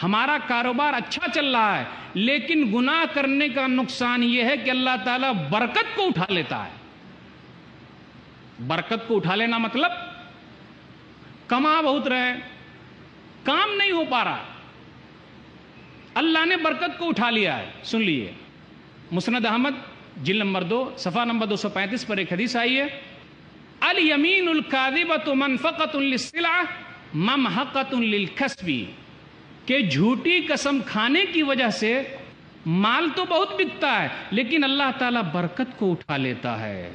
ہمارا کاروبار اچھا چل رہا ہے، لیکن گناہ کرنے کا نقصان یہ ہے کہ اللہ تعالیٰ برکت کو اٹھا لیتا ہے. برکت کو اٹھا لینا مطلب کما بہت رہے، کام نہیں ہو پا رہا، اللہ نے برکت کو اٹھا لیا ہے. سن لیے، مسند احمد جلد نمبر 2 صفحہ نمبر 235 پر ایک حدیث آئی ہے، الیمین الکاذبۃ منفقۃ للسلع ممحقۃ للکسب، کہ جھوٹی قسم کھانے کی وجہ سے مال تو بہت بکتا ہے لیکن اللہ تعالیٰ برکت کو اٹھا لیتا ہے.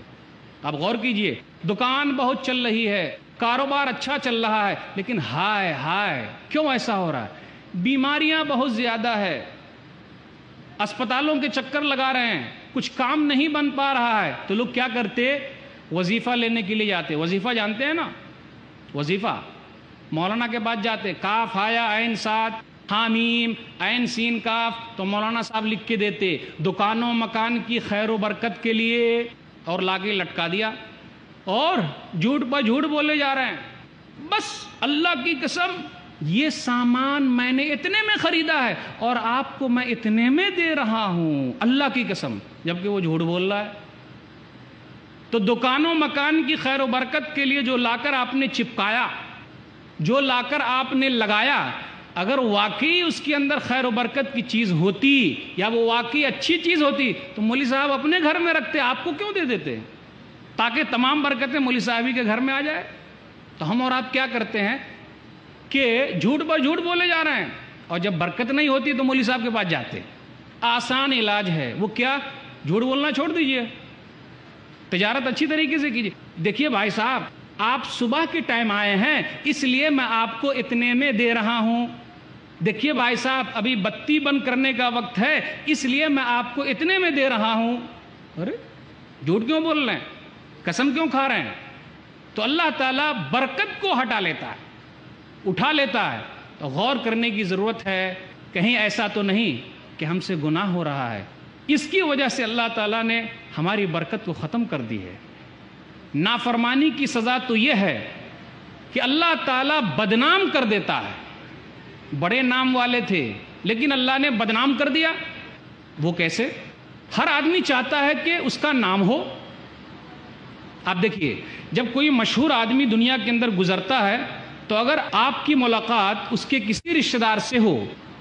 اب غور کیجئے، دکان بہت چل رہی ہے، کاروبار اچھا چل رہا ہے، لیکن ہائے ہائے کیوں ایسا ہو رہا ہے؟ بیماریاں بہت زیادہ ہے، اسپتالوں کے چکر لگا رہے ہیں، کچھ کام نہیں بن پا رہا ہے، تو لوگ کیا کرتے؟ وظیفہ لینے کے لیے جاتے. وظیفہ جانتے ہیں نا؟ وظیفہ مولانا کے پاس جاتے، کاف ہایا عین صاد حامیم عین سین کاف، تو مولانا صاحب لکھ کے دیتے دکانوں مکان کی خیر و برکت کے لیے، اور لا کے لٹکا دیا، اور جھوٹ پر جھوٹ بولے جا رہے ہیں. بس اللہ کی قسم یہ سامان میں نے اتنے میں خریدا ہے اور آپ کو میں اتنے میں دے رہا ہوں، اللہ کی قسم، جبکہ وہ جھوٹ بول رہا ہے. تو دکانوں مکان کی خیر و برکت کے لیے جو لا کر آپ نے چپکایا، جو لا کر آپ نے لگایا، اگر واقعی اس کے اندر خیر و برکت کی چیز ہوتی یا وہ واقعی اچھی چیز ہوتی تو مولوی صاحب اپنے گھر میں رکھتے، آپ کو کیوں دے دیتے؟ تاکہ تمام برکتیں مولوی صاحبی کے گھر میں آ جائے. تو ہم اور آپ کیا کرتے ہیں کہ جھوٹ پر جھوٹ بولے جا رہے ہیں، اور جب برکت نہیں ہوتی تو مولوی صاحب کے پاس جاتے. آسان علاج ہے، وہ کیا؟ جھوٹ بولنا چھوڑ دیجئے، تجارت اچھی طریقے سے کیجئے. دیکھیے بھائی صاحب، آپ صبح کے ٹائم آئے ہیں اس لیے میں آپ کو اتنے میں دے رہا ہوں. دیکھیے بھائی صاحب، ابھی بتی بند کرنے کا وقت ہے اس لیے میں آپ کو اتنے میں دے رہا ہوں. ارے جھوٹ کیوں بول رہے ہیں؟ قسم کیوں کھا رہے ہیں؟ تو اللہ تعالیٰ برکت کو ہٹا لیتا ہے، اٹھا لیتا ہے. تو غور کرنے کی ضرورت ہے، کہیں ایسا تو نہیں کہ ہم سے گناہ ہو رہا ہے، اس کی وجہ سے اللہ تعالیٰ نے ہماری برکت کو ختم کر دی ہے. نافرمانی کی سزا تو یہ ہے کہ اللہ تعالیٰ بدنام کر دیتا ہے. بڑے نام والے تھے لیکن اللہ نے بدنام کر دیا. وہ کیسے؟ ہر آدمی چاہتا ہے کہ اس کا نام ہو. آپ دیکھیے، جب کوئی مشہور آدمی دنیا کے اندر گزرتا ہے تو اگر آپ کی ملاقات اس کے کسی رشتہ دار سے ہو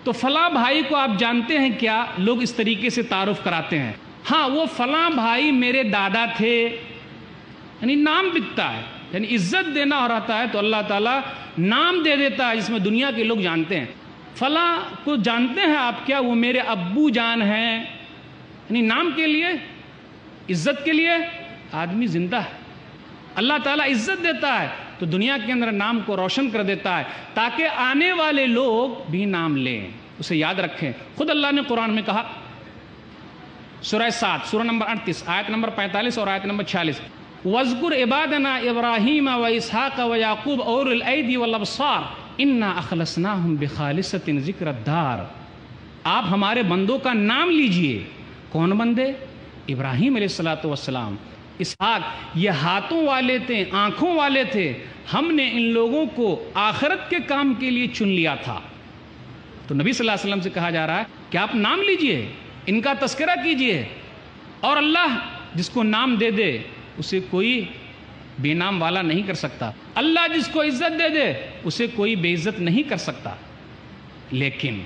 تو فلاں بھائی کو آپ جانتے ہیں کیا؟ لوگ اس طریقے سے تعارف کراتے ہیں، ہاں وہ فلاں بھائی میرے دادا تھے، یعنی نام بکتا ہے، یعنی عزت دینا ہو رہتا ہے تو اللہ تعالیٰ نام دے دیتا ہے جس میں دنیا کے لوگ جانتے ہیں. فلاں کو جانتے ہیں آپ کیا؟ وہ میرے ابو جان ہیں. یعنی نام کے لیے، عزت کے لیے آدمی زندہ ہے. اللہ تعالیٰ عزت دیتا ہے تو دنیا کے اندر نام کو روشن کر دیتا ہے تاکہ آنے والے لوگ بھی نام لیں، اسے یاد رکھیں. خود اللہ نے قرآن میں کہا، سورہ 7 سورہ نمبر 38 آیت نمبر 45 اور آیت نمبر 46، وَاذْكُرْ عِبَادَنَا إِبْرَاهِيمَ وَإِسْحَاقَ وَيَعْقُوبَ أُولِي الْأَيْدِي وَالْأَبْصَارِ إِنَّا أَخْلَصْنَاهُمْ بِخَالِصَةٍ ذِكْرَ الدَّارِ. آپ ہمارے بندوں کا نام لیجئے. کون بندے؟ ابراہیم علیہ السلام، اسحاق، یہ ہاتھوں والے تھے، آنکھوں والے تھے. ہم نے ان لوگوں کو آخرت کے کام کے لیے چن لیا تھا. تو نبی صلی اللہ علیہ وسلم سے کہا جا رہا ہے کہ آپ نام لیجئے، ان کا تذکرہ کیجئے، اور اللہ جس کو نام دے دے اسے کوئی بے نام والا نہیں کر سکتا، اللہ جس کو عزت دے دے اسے کوئی بے عزت نہیں کر سکتا۔ لیکن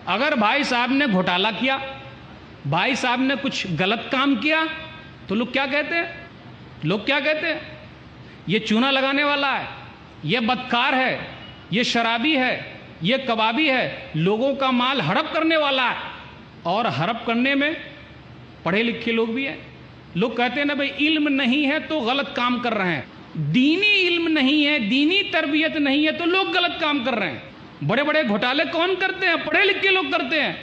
اگر بھائی صاحب نے گھوٹالہ کیا، بھائی صاحب نے کچھ غلط کام کیا، تو لوگ کیا کہتے ہیں؟ لوگ کیا کہتے ہیں؟ یہ چونا لگانے والا ہے، یہ بدکار ہے، یہ شرابی ہے، یہ کبابی ہے، لوگوں کا مال ہڑپ کرنے والا ہے۔ اور ہڑپ کرنے میں پڑھے لکھے لوگ بھی ہیں۔ لوگ کہتے ہیں نا بھائی علم نہیں ہے تو غلط کام کر رہے ہیں، دینی علم نہیں ہے، دینی تربیت نہیں ہے تو لوگ غلط کام کر رہے ہیں۔ بڑے بڑے گھوٹالے کون کرتے ہیں؟ پڑھے لکھے لوگ کرتے ہیں۔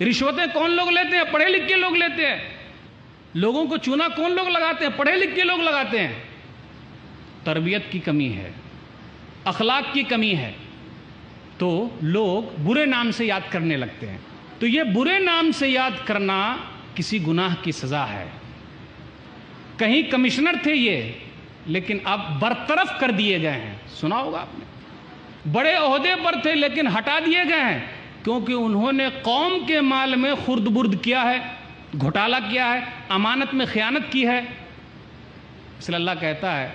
رشوتیں کون لوگ لیتے ہیں؟ پڑھے لکھے لوگ لیتے ہیں۔ لوگوں کو چونا کون لوگ لگاتے ہیں؟ پڑھے لکھے لوگ لگاتے ہیں۔ تربیت کی کمی ہے، اخلاق کی کمی ہے، تو لوگ برے نام سے یاد کرنے لگتے ہیں۔ تو یہ برے نام سے یاد کرنا کسی گناہ کی سزا ہے۔ کہیں کمشنر تھے یہ، لیکن اب برطرف کر دیے گئے ہیں، سنا ہوگا آپ نے۔ بڑے عہدے پر تھے لیکن ہٹا دیے گئے ہیں، کیونکہ انہوں نے قوم کے مال میں خرد برد کیا ہے، گھوٹالہ کیا ہے، امانت میں خیانت کی ہے۔ اس لیے اللہ کہتا ہے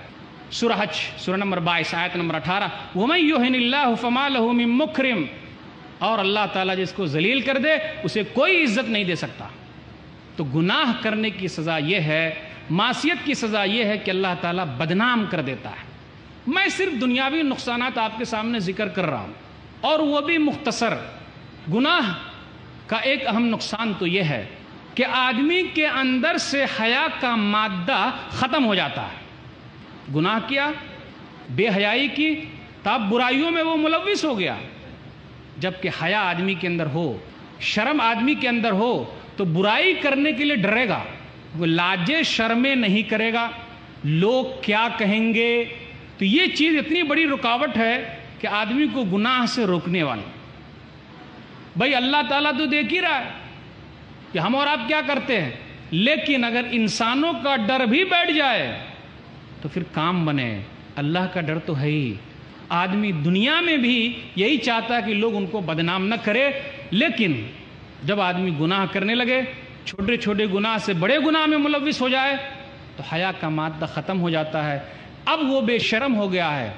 سورہ حج سورہ نمبر 22 آیت نمبر 18، وَمَن يُهِنِ اللَّهُ فَمَا لَهُ مِن مُكْرِمٍ، اور اللہ تعالیٰ جس کو ذلیل کر دے اسے کوئی عزت نہیں دے سکتا۔ تو گناہ کرنے کی سزا یہ ہے، معصیت کی سزا یہ ہے کہ اللہ تعالیٰ بدنام کر دیتا ہے۔ میں صرف دنیاوی نقصانات آپ کے سامنے ذکر کر رہا ہوں، اور وہ بھی مختصر۔ گناہ کا ایک اہم نقصان تو یہ ہے کہ آدمی کے اندر سے حیا کا مادہ ختم ہو جاتا ہے۔ گناہ کیا، بے حیائی کی، تب برائیوں میں وہ ملوث ہو گیا۔ جبکہ حیا آدمی کے اندر ہو، شرم آدمی کے اندر ہو، تو برائی کرنے کے لیے ڈرے گا، وہ لاجے شرمے نہیں کرے گا، لوگ کیا کہیں گے۔ تو یہ چیز اتنی بڑی رکاوٹ ہے کہ آدمی کو گناہ سے روکنے والی۔ بھائی اللہ تعالیٰ تو دیکھ ہی رہا ہے کہ ہم اور آپ کیا کرتے ہیں، لیکن اگر انسانوں کا ڈر بھی بیٹھ جائے تو پھر کام بنے۔ اللہ کا ڈر تو ہے ہی۔ آدمی دنیا میں بھی یہی چاہتا ہے کہ لوگ ان کو بدنام نہ کرے، لیکن جب آدمی گناہ کرنے لگے، چھوٹے چھوٹے گناہ سے بڑے گناہ میں ملوث ہو جائے، تو حیا کا مادہ ختم ہو جاتا ہے۔ اب وہ بے شرم ہو گیا ہے،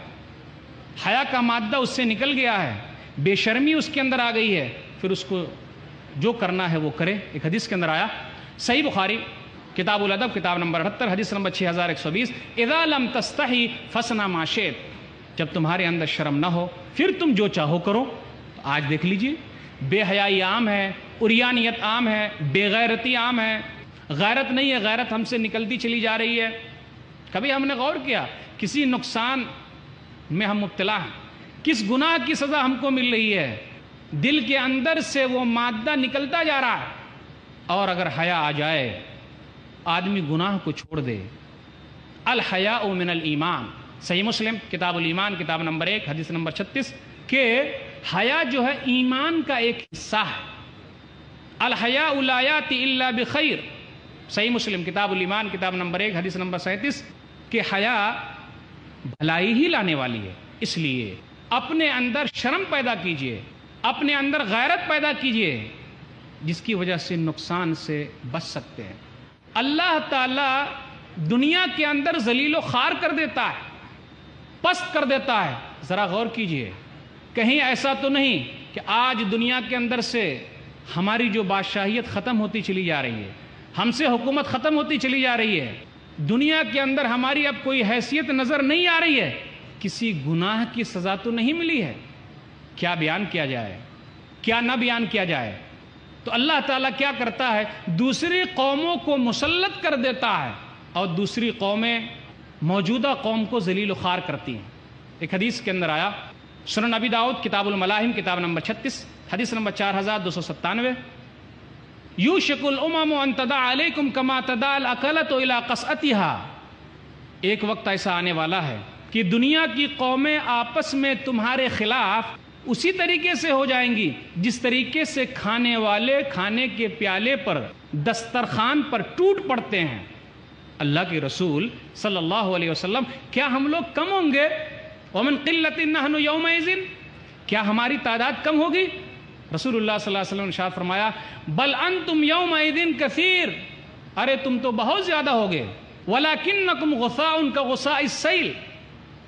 حیا کا مادہ اس سے نکل گیا ہے، بے شرمی اس کے اندر آ گئی ہے، پھر اس کو جو کرنا ہے وہ کرے۔ ایک حدیث کے اندر آیا، صحیح بخاری کتاب الادب کتاب نمبر 78 حدیث نمبر 6120، اذا لم تستحی فاصنع ما شئت، جب تمہارے اندر شرم نہ ہو پھر تم جو چاہو کرو۔ تو آج دیکھ لیجئے، بے حیائی عام ہے، عریانیت عام ہے، بے غیرتی عام ہے، غیرت نہیں ہے، غیرت ہم سے نکلتی چلی جا رہی ہے۔ کبھی ہم نے غور کیا کسی نقصان میں ہم مبتلا ہیں، کس گناہ کی سزا ہم کو مل رہی ہے؟ دل کے اندر سے وہ مادہ نکلتا جا رہا ہے، اور اگر حیا آ جائے، آدمی گناہ کو چھوڑ دے۔ الحیاء من الایمان، صحیح مسلم کتاب الایمان کتاب نمبر 1 حدیث نمبر 36، کہ حیا جو ہے ایمان کا ایک حصہ ہے۔ الحیاء لا یاتی الا بخیر، صحیح مسلم کتاب الایمان کتاب نمبر 1 حدیث نمبر 37، کہ حیا بھلائی ہی لانے والی ہے۔ اس لیے اپنے اندر شرم پیدا کیجئے، اپنے اندر غیرت پیدا کیجئے، جس کی وجہ سے نقصان سے بچ سکتے ہیں۔ اللہ تعالیٰ دنیا کے اندر ذلیل و خوار کر دیتا ہے، پست کر دیتا ہے۔ ذرا غور کیجئے، کہیں ایسا تو نہیں کہ آج دنیا کے اندر سے ہماری جو بادشاہیت ختم ہوتی چلی جا رہی ہے، ہم سے حکومت ختم ہوتی چلی جا رہی ہے، دنیا کے اندر ہماری اب کوئی حیثیت نظر نہیں آ رہی ہے، کسی گناہ کی سزا تو نہیں ملی ہے۔ کیا بیان کیا جائے، کیا نہ بیان کیا جائے؟ تو اللہ تعالیٰ کیا کرتا ہے، دوسری قوموں کو مسلط کر دیتا ہے، اور دوسری قومیں موجودہ قوم کو ذلیل و خوار کرتی ہیں۔ ایک حدیث کے اندر آیا، سنن ابی داؤد کتاب الملاحم کتاب نمبر 36 حدیث نمبر 4297، یوشک الامم ان تدع علیکم کما تدع الاکلۃ الی قصعتها، ایک وقت ایسا آنے والا ہے کہ دنیا کی قومیں آپس میں تمہارے خلاف اسی طریقے سے ہو جائیں گی جس طریقے سے کھانے والے کھانے کے پیالے پر دسترخوان پر ٹوٹ پڑتے ہیں۔ اللہ کے رسول صلی اللہ علیہ وسلم، کیا ہم لوگ کم ہوں گے؟ وَمِن قِلَّةٍ نَحْنُ يَوْمَئِذٍ، کیا ہماری تعداد کم ہوگی؟ رسول اللہ صلی اللہ علیہ وسلم نے ارشاد فرمایا بل انتم یومئذ کثیر، ارے تم تو بہت زیادہ ہوگے، ولکنکم غثاء کغثاء السیل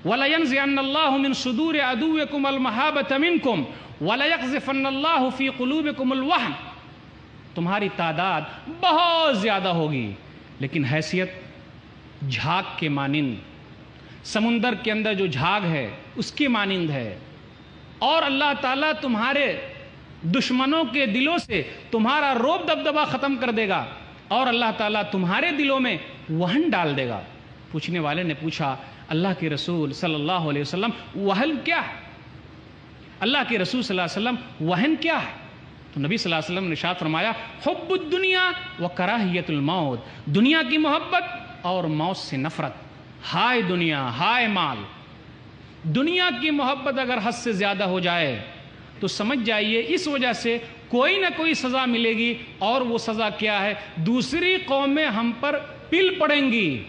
ولینزعن اللہ من صدور عدوکم المہابۃ منکم وليقذفن اللہ فی قلوبکم الوہن، تمہاری تعداد بہت زیادہ ہوگی لیکن حیثیت جھاگ کے مانند، سمندر کے اندر جو جھاگ ہے اس کی مانند ہے، اور اللہ تعالیٰ تمہارے دشمنوں کے دلوں سے تمہارا روب دبدبا ختم کر دے گا، اور اللہ تعالیٰ تمہارے دلوں میں وہن ڈال دے گا۔ پوچھنے والے نے پوچھا اللہ کے رسول صلی اللہ علیہ وسلم وہن کیا ہے؟ اللہ کے رسول صلی اللہ علیہ وسلم وہن کیا ہے؟ تو نبی صلی اللہ علیہ وسلم نے ارشاد فرمایا حب الدنیا و کراہیت الموت، دنیا کی محبت اور موت سے نفرت۔ ہائے دنیا، ہائے مال، دنیا کی محبت اگر حد سے زیادہ ہو جائے تو سمجھ جائیے اس وجہ سے کوئی نہ کوئی سزا ملے گی، اور وہ سزا کیا ہے؟ دوسری قومیں ہم پر پل پڑیں گی،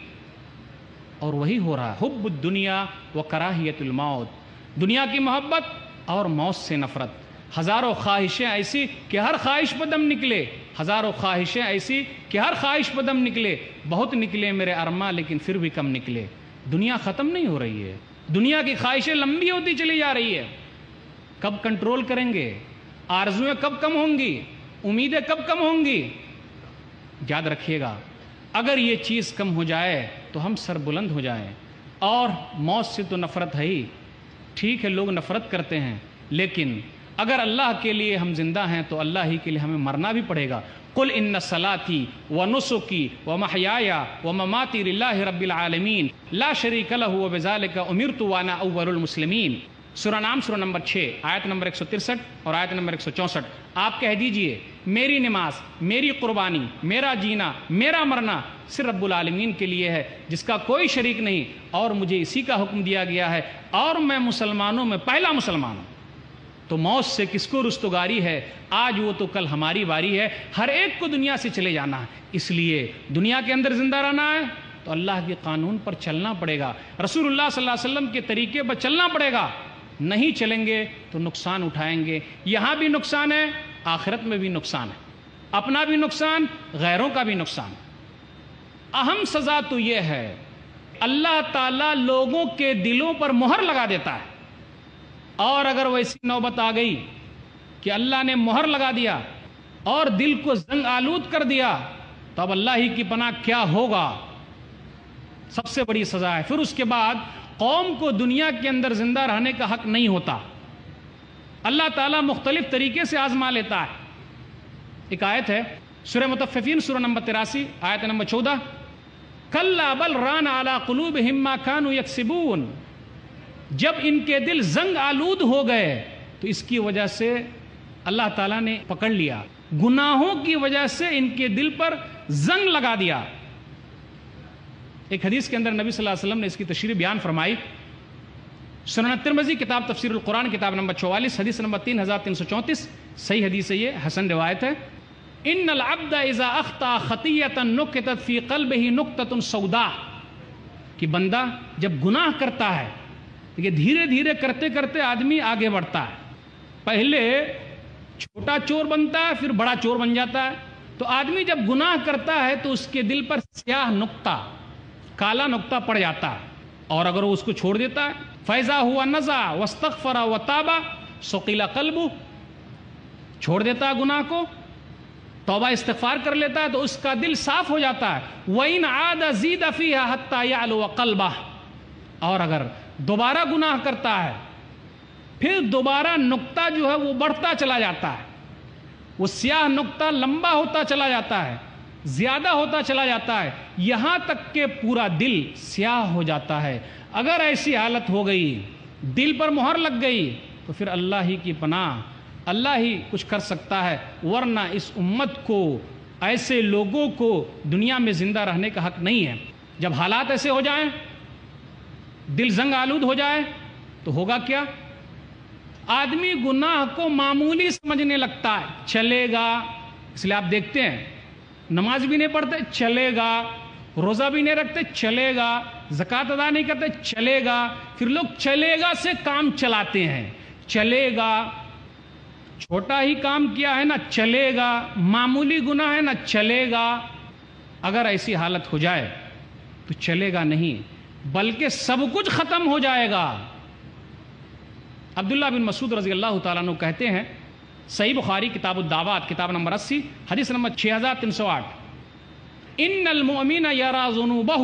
اور وہی ہو رہا ہے۔ حب الدنیا و کراہیت الموت، دنیا کی محبت اور موت سے نفرت۔ ہزاروں خواہشیں ایسی کہ ہر خواہش پہ دم نکلے، ہزاروں خواہشیں ایسی کہ ہر خواہش پہ دم نکلے، بہت نکلے میرے ارماں لیکن پھر بھی کم نکلے۔ دنیا ختم نہیں ہو رہی ہے، دنیا کی خواہشیں لمبی ہوتی چلی جا رہی ہے۔ کب کنٹرول کریں گے؟ آرزویں کب کم ہوں گی؟ امیدیں کب کم ہوں گی؟ یاد رکھیے گا اگر یہ چیز کم ہو جائے تو ہم سر بلند ہو جائیں۔ اور موت سے تو نفرت ہے ہی، ٹھیک ہے لوگ نفرت کرتے ہیں، لیکن اگر اللہ کے لیے ہم زندہ ہیں تو اللہ ہی کے لیے ہمیں مرنا بھی پڑے گا۔ قل ان صلاتی و نسکی و محیایا و مماتی للہ رب العالمین لا شریک لہ وبذالک امرت وانا اول المسلمین۔ سورہ نام سورہ نمبر 6 آیت نمبر 163 اور آیت نمبر 164۔ آپ کہہ دیجئے میری نماز، میری قربانی، میرا جینا، میرا مرنا صرف رب العالمین کے لیے ہے جس کا کوئی شریک نہیں، اور مجھے اسی کا حکم دیا گیا ہے، اور میں مسلمانوں میں پہلا مسلمان ہوں۔ تو موت سے کس کو رستگاری ہے؟ آج وہ تو کل ہماری باری ہے، ہر ایک کو دنیا سے چلے جانا ہے۔ اس لیے دنیا کے اندر زندہ رہنا ہے تو اللہ کے قانون پر چلنا پڑے گا، رسول اللہ صلی اللہ علیہ وسلم کے طریقے پر چلنا پڑے گا۔ نہیں چلیں گے تو نقصان اٹھائیں گے، یہاں بھی نقصان ہے، آخرت میں بھی نقصان ہے، اپنا بھی نقصان، غیروں کا بھی نقصان۔ اہم سزا تو یہ ہے اللہ تعالیٰ لوگوں کے دلوں پر مہر لگا دیتا ہے، اور اگر ویسی نوبت آ گئی کہ اللہ نے مہر لگا دیا اور دل کو زنگ آلود کر دیا تو اب اللہ ہی کی پناہ کیا ہوگا؟ سب سے بڑی سزا ہے۔ پھر اس کے بعد قوم کو دنیا کے اندر زندہ رہنے کا حق نہیں ہوتا، اللہ تعالیٰ مختلف طریقے سے آزما لیتا ہے۔ ایک آیت ہے سورہ مطففین سورہ نمبر 83 آیت نمبر 14، کلا بل ران علی قلوبہم ما کانوا یکسبون، جب ان کے دل زنگ آلود ہو گئے تو اس کی وجہ سے اللہ تعالیٰ نے پکڑ لیا، گناہوں کی وجہ سے ان کے دل پر زنگ لگا دیا۔ ایک حدیث کے اندر نبی صلی اللہ علیہ وسلم نے اس کی تشریح بیان فرمائی، سنن ترمذی کتاب تفسیر القرآن کتاب نمبر 44 حدیث نمبر 3334، صحیح حدیث ہے، یہ حسن روایت ہے۔ ان العبد اذا اخطا خطیۃ نکتت فی قلبہ نقطۃ سوداء، کہ بندہ جب گناہ کرتا ہے، یہ دھیرے دھیرے کرتے کرتے آدمی آگے بڑھتا ہے، پہلے چھوٹا چور بنتا ہے پھر بڑا چور بن جاتا ہے۔ تو آدمی جب گناہ کرتا ہے تو اس کے دل پر سیاہ نقطہ، کالا نقطہ پڑ جاتا ہے، اور اگر وہ اس کو چھوڑ دیتا ہے فیضا ہوا نزع واستغفر وتاب ثقل قلبہ، چھوڑ دیتا ہے گناہ کو، توبہ استغفار کر لیتا ہے تو اس کا دل صاف ہو جاتا ہے۔ وَإِنْ عَادَ زِيدَ فِيهَا حَتَّى يَعْلُوَ قَلْبَهُ، اور اگر دوبارہ گناہ کرتا ہے پھر دوبارہ نقطہ جو ہے وہ بڑھتا چلا جاتا ہے، وہ سیاہ نقطہ لمبا ہوتا چلا جاتا ہے، زیادہ ہوتا چلا جاتا ہے، یہاں تک کہ پورا دل سیاہ ہو جاتا ہے۔ اگر ایسی حالت ہو گئی، دل پر مہر لگ گئی، تو پھر اللہ ہی کی پناہ، اللہ ہی کچھ کر سکتا ہے، ورنہ اس امت کو، ایسے لوگوں کو دنیا میں زندہ رہنے کا حق نہیں ہے۔ جب حالات ایسے ہو جائیں، دل زنگ آلود ہو جائے تو ہوگا کیا؟ آدمی گناہ کو معمولی سمجھنے لگتا ہے، چلے گا، اس لیے آپ دیکھتے ہیں نماز بھی نہیں پڑھتے، چلے گا، روزہ بھی نہیں رکھتے، چلے گا، زکوٰۃ ادا نہیں کرتے، چلے گا، پھر لوگ چلے گا سے کام چلاتے ہیں، چلے گا، چھوٹا ہی کام کیا ہے نا چلے گا، معمولی گناہ ہے نا چلے گا، اگر ایسی حالت ہو جائے تو چلے گا نہیں بلکہ سب کچھ ختم ہو جائے گا۔ عبداللہ بن مسعود رضی اللہ تعالیٰ عنہ کہتے ہیں، صحیح بخاری کتاب الدعوات کتاب نمبر 80 حدیث نمبر 6308، ان المؤمن یرا ذنوبہ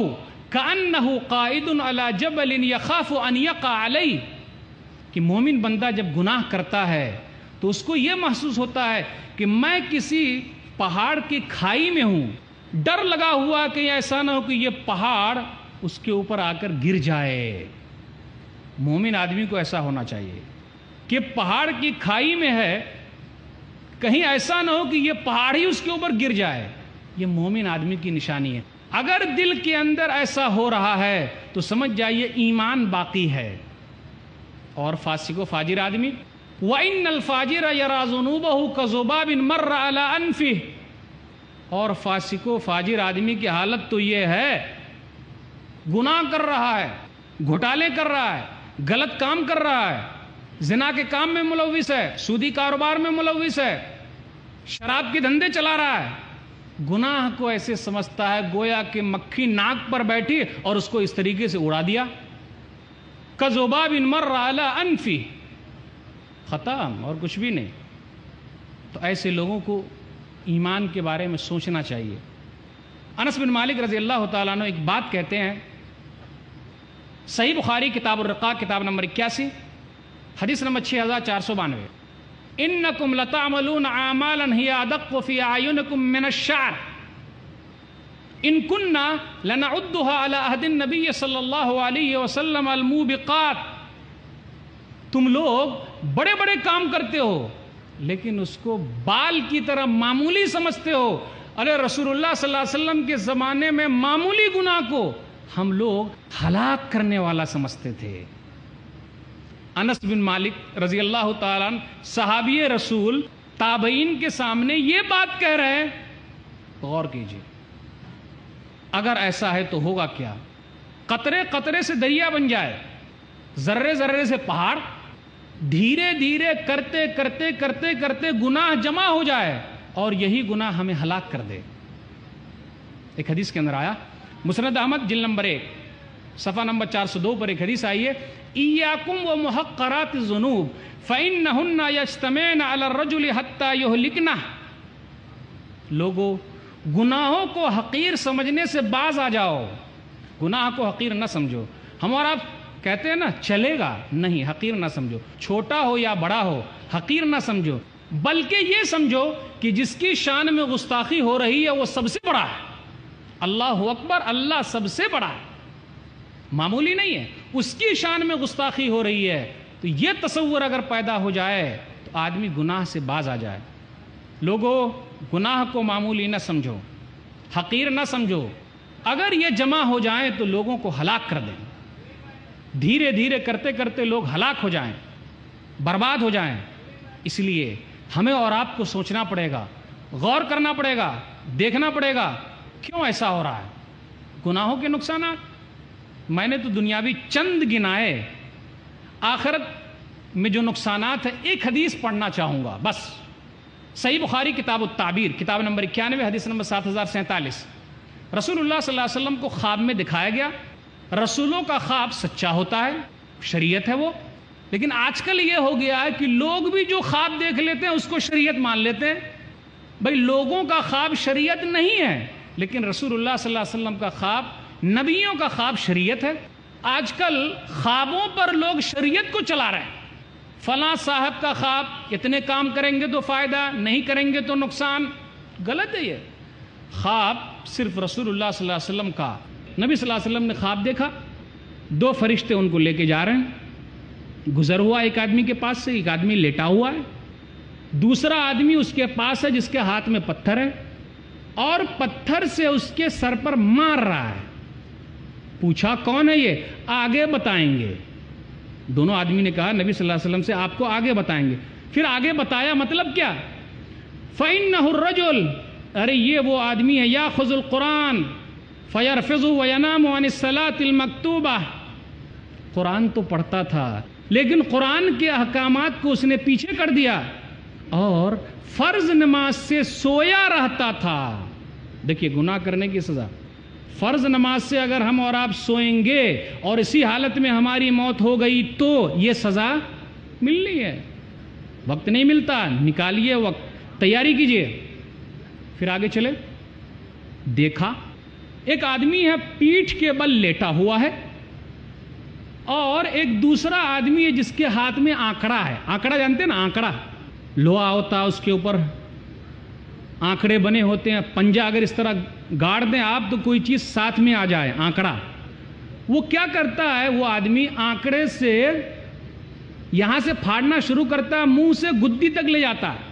کأنہ قائد علی جبل یخاف ان یقع علیہ، کہ مومن بندہ جب گناہ کرتا ہے تو اس کو یہ محسوس ہوتا ہے کہ میں کسی پہاڑ کی کھائی میں ہوں، ڈر لگا ہوا کہ ایسا نہ ہو کہ یہ پہاڑ اس کے اوپر آ کر گر جائے۔ مومن آدمی کو ایسا ہونا چاہیے کہ پہاڑ کی کھائی میں ہے، کہیں ایسا نہ ہو کہ یہ پہاڑ ہی اس کے اوپر گر جائے۔ یہ مومن آدمی کی نشانی ہے۔ اگر دل کے اندر ایسا ہو رہا ہے تو سمجھ جائیے ایمان باقی ہے۔ اور فاسق و فاجر آدمی، وَإِنَّ الْفَاجِرَ يَرَى ذُنُوبَهُ كَذُبَابٍ مَرَّ عَلَىٰ أَنفِهِ، اور فاسق و فاجر آدمی کی حالت تو یہ ہے، گناہ کر رہا ہے، گھوٹالے کر رہا ہے، غلط کام کر رہا ہے، زنا کے کام میں ملوث ہے، سودی کاروبار میں ملوث ہے، شراب کے دھندے چلا رہا ہے، گناہ کو ایسے سمجھتا ہے گویا کہ مکھی ناک پر بیٹھی اور اس کو اس طریقے سے اڑا دیا، کذباب مر علی انفی، ختم، اور کچھ بھی نہیں۔ تو ایسے لوگوں کو ایمان کے بارے میں سوچنا چاہیے۔ انس بن مالک رضی اللہ تعالیٰ عنہ ایک بات کہتے ہیں، صحیح بخاری کتاب الرقاق کتاب نمبر 81 حدیث نمبر 6492، انکم لتعملون اعمالا ہی ادق فی اعینکم من الشعر ان کننا لنعدها علی عہد النبی صلی اللہ علیہ وسلم الموبقات، تم لوگ بڑے بڑے کام کرتے ہو لیکن اس کو بال کی طرح معمولی سمجھتے ہو۔ ارے رسول اللہ صلی اللہ علیہ وسلم کے زمانے میں معمولی گناہ کو ہم لوگ ہلاک کرنے والا سمجھتے تھے۔ انس بن مالک رضی اللہ تعالیٰ عنہ صحابی رسول تابعین کے سامنے یہ بات کہہ رہے ہیں، غور کیجئے، اگر ایسا ہے تو ہوگا کیا؟ قطرے قطرے سے دریا بن جائے، ذرے ذرے سے پہاڑ، دھیرے دھیرے کرتے کرتے کرتے کرتے گناہ جمع ہو جائے اور یہی گناہ ہمیں ہلاک کر دے۔ ایک حدیث کے اندر آیا، مسند احمد جلد نمبر 1 صفحہ نمبر 402 پر ایک حدیث آئی ہے، ایاکم و محقرات الذنوب فإنہن یجتمعن علی الرجل حتی یہلکنہ، لوگو گناہوں کو حقیر سمجھنے سے باز آ جاؤ، گناہ کو حقیر نہ سمجھو۔ ہم اور آپ کہتے ہیں نا چلے گا، نہیں، حقیر نہ سمجھو، چھوٹا ہو یا بڑا ہو حقیر نہ سمجھو، بلکہ یہ سمجھو کہ جس کی شان میں گستاخی ہو رہی ہے وہ سب سے بڑا ہے۔ اللہ اکبر، اللہ سب سے بڑا ہے، معمولی نہیں ہے، اس کی شان میں گستاخی ہو رہی ہے۔ تو یہ تصور اگر پیدا ہو جائے تو آدمی گناہ سے باز آ جائے۔ لوگو گناہ کو معمولی نہ سمجھو، حقیر نہ سمجھو، اگر یہ جمع ہو جائیں تو لوگوں کو ہلاک کر دیں، دھیرے دھیرے کرتے کرتے لوگ ہلاک ہو جائیں، برباد ہو جائیں۔ اس لیے ہمیں اور آپ کو سوچنا پڑے گا، غور کرنا پڑے گا، دیکھنا پڑے گا کیوں ایسا ہو رہا ہے۔ گناہوں کے نقصانات میں نے تو دنیاوی چند گنائے، آخرت میں جو نقصانات ہیں ایک حدیث پڑھنا چاہوں گا بس۔ صحیح بخاری کتاب التعبیر کتاب نمبر 91 حدیث نمبر 7047، رسول اللہ صلی اللہ علیہ وسلم کو خواب میں دکھایا گیا۔ رسولوں کا خواب سچا ہوتا ہے، شریعت ہے وہ، لیکن آج کل یہ ہو گیا ہے کہ لوگ بھی جو خواب دیکھ لیتے ہیں اس کو شریعت مان لیتے ہیں۔ بھئی لوگوں کا خواب شریعت نہیں ہے، لیکن رسول اللہ صلی اللہ علیہ وسلم کا خواب، نبیوں کا خواب شریعت ہے۔ آج کل خوابوں پر لوگ شریعت کو چلا رہے ہیں، فلاں صاحب کا خواب اتنے کام کریں گے تو فائدہ، نہیں کریں گے تو نقصان۔ غلط ہے یہ خواب، صرف رسول اللہ صلی اللہ علیہ وسلم کا۔ نبی صلی اللہ علیہ وسلم نے خواب دیکھا، 2 فرشتے ان کو لے کے جا رہے ہیں، گزر ہوا ایک آدمی کے پاس سے، ایک آدمی لیٹا ہوا ہے، دوسرا آدمی اس کے پاس ہے جس کے ہاتھ میں پتھر ہے اور پتھر سے اس کے سر پر مار رہا ہے۔ پوچھا کون ہے یہ؟ آگے بتائیں گے۔ دونوں آدمی نے کہا نبی صلی اللہ علیہ وسلم سے آپ کو آگے بتائیں گے۔ پھر آگے بتایا، مطلب کیا؟ فَإِنَّهُ الرَّجُلُ، ارے یہ وہ آدمی ہے، يَأْخُذُ الْقُرْآنَ فَيَرْفِضُ وَيَنَامُ عَنِ الصَّلَاةِ الْمَكْتُوبَةِ، قرآن تو پڑھتا تھا لیکن قرآن کے احکامات کو اس نے پیچھے کر دیا، اور فرض نماز سے سویا رہتا تھا. دیکھیے گناہ کرنے کی سزا. فرض نماز سے اگر ہم اور آپ سوئیں گے اور اسی حالت میں ہماری موت ہو گئی تو یہ سزا ملنی ہے. وقت نہیں ملتا، نکالیے وقت، تیاری کیجئے. پھر آگے چلے. دیکھا ایک آدمی ہے پیٹھ کے بل لیٹا ہوا ہے اور ایک دوسرا آدمی ہے جس کے ہاتھ میں آنکڑا ہے. آنکڑا جانتے ہیں نا؟ آنکڑا لوہا ہوتا ہے، اس کے اوپر آنکڑے بنے ہوتے ہیں. پنجہ اگر اس طرح گاڑ دیں آپ تو کوئی چیز ساتھ میں آ جائے. آنکڑا وہ کیا کرتا ہے؟ وہ آدمی آنکڑے سے یہاں سے پھاڑنا شروع کرتا ہے، منہ سے گدی تک لے جاتا ہے.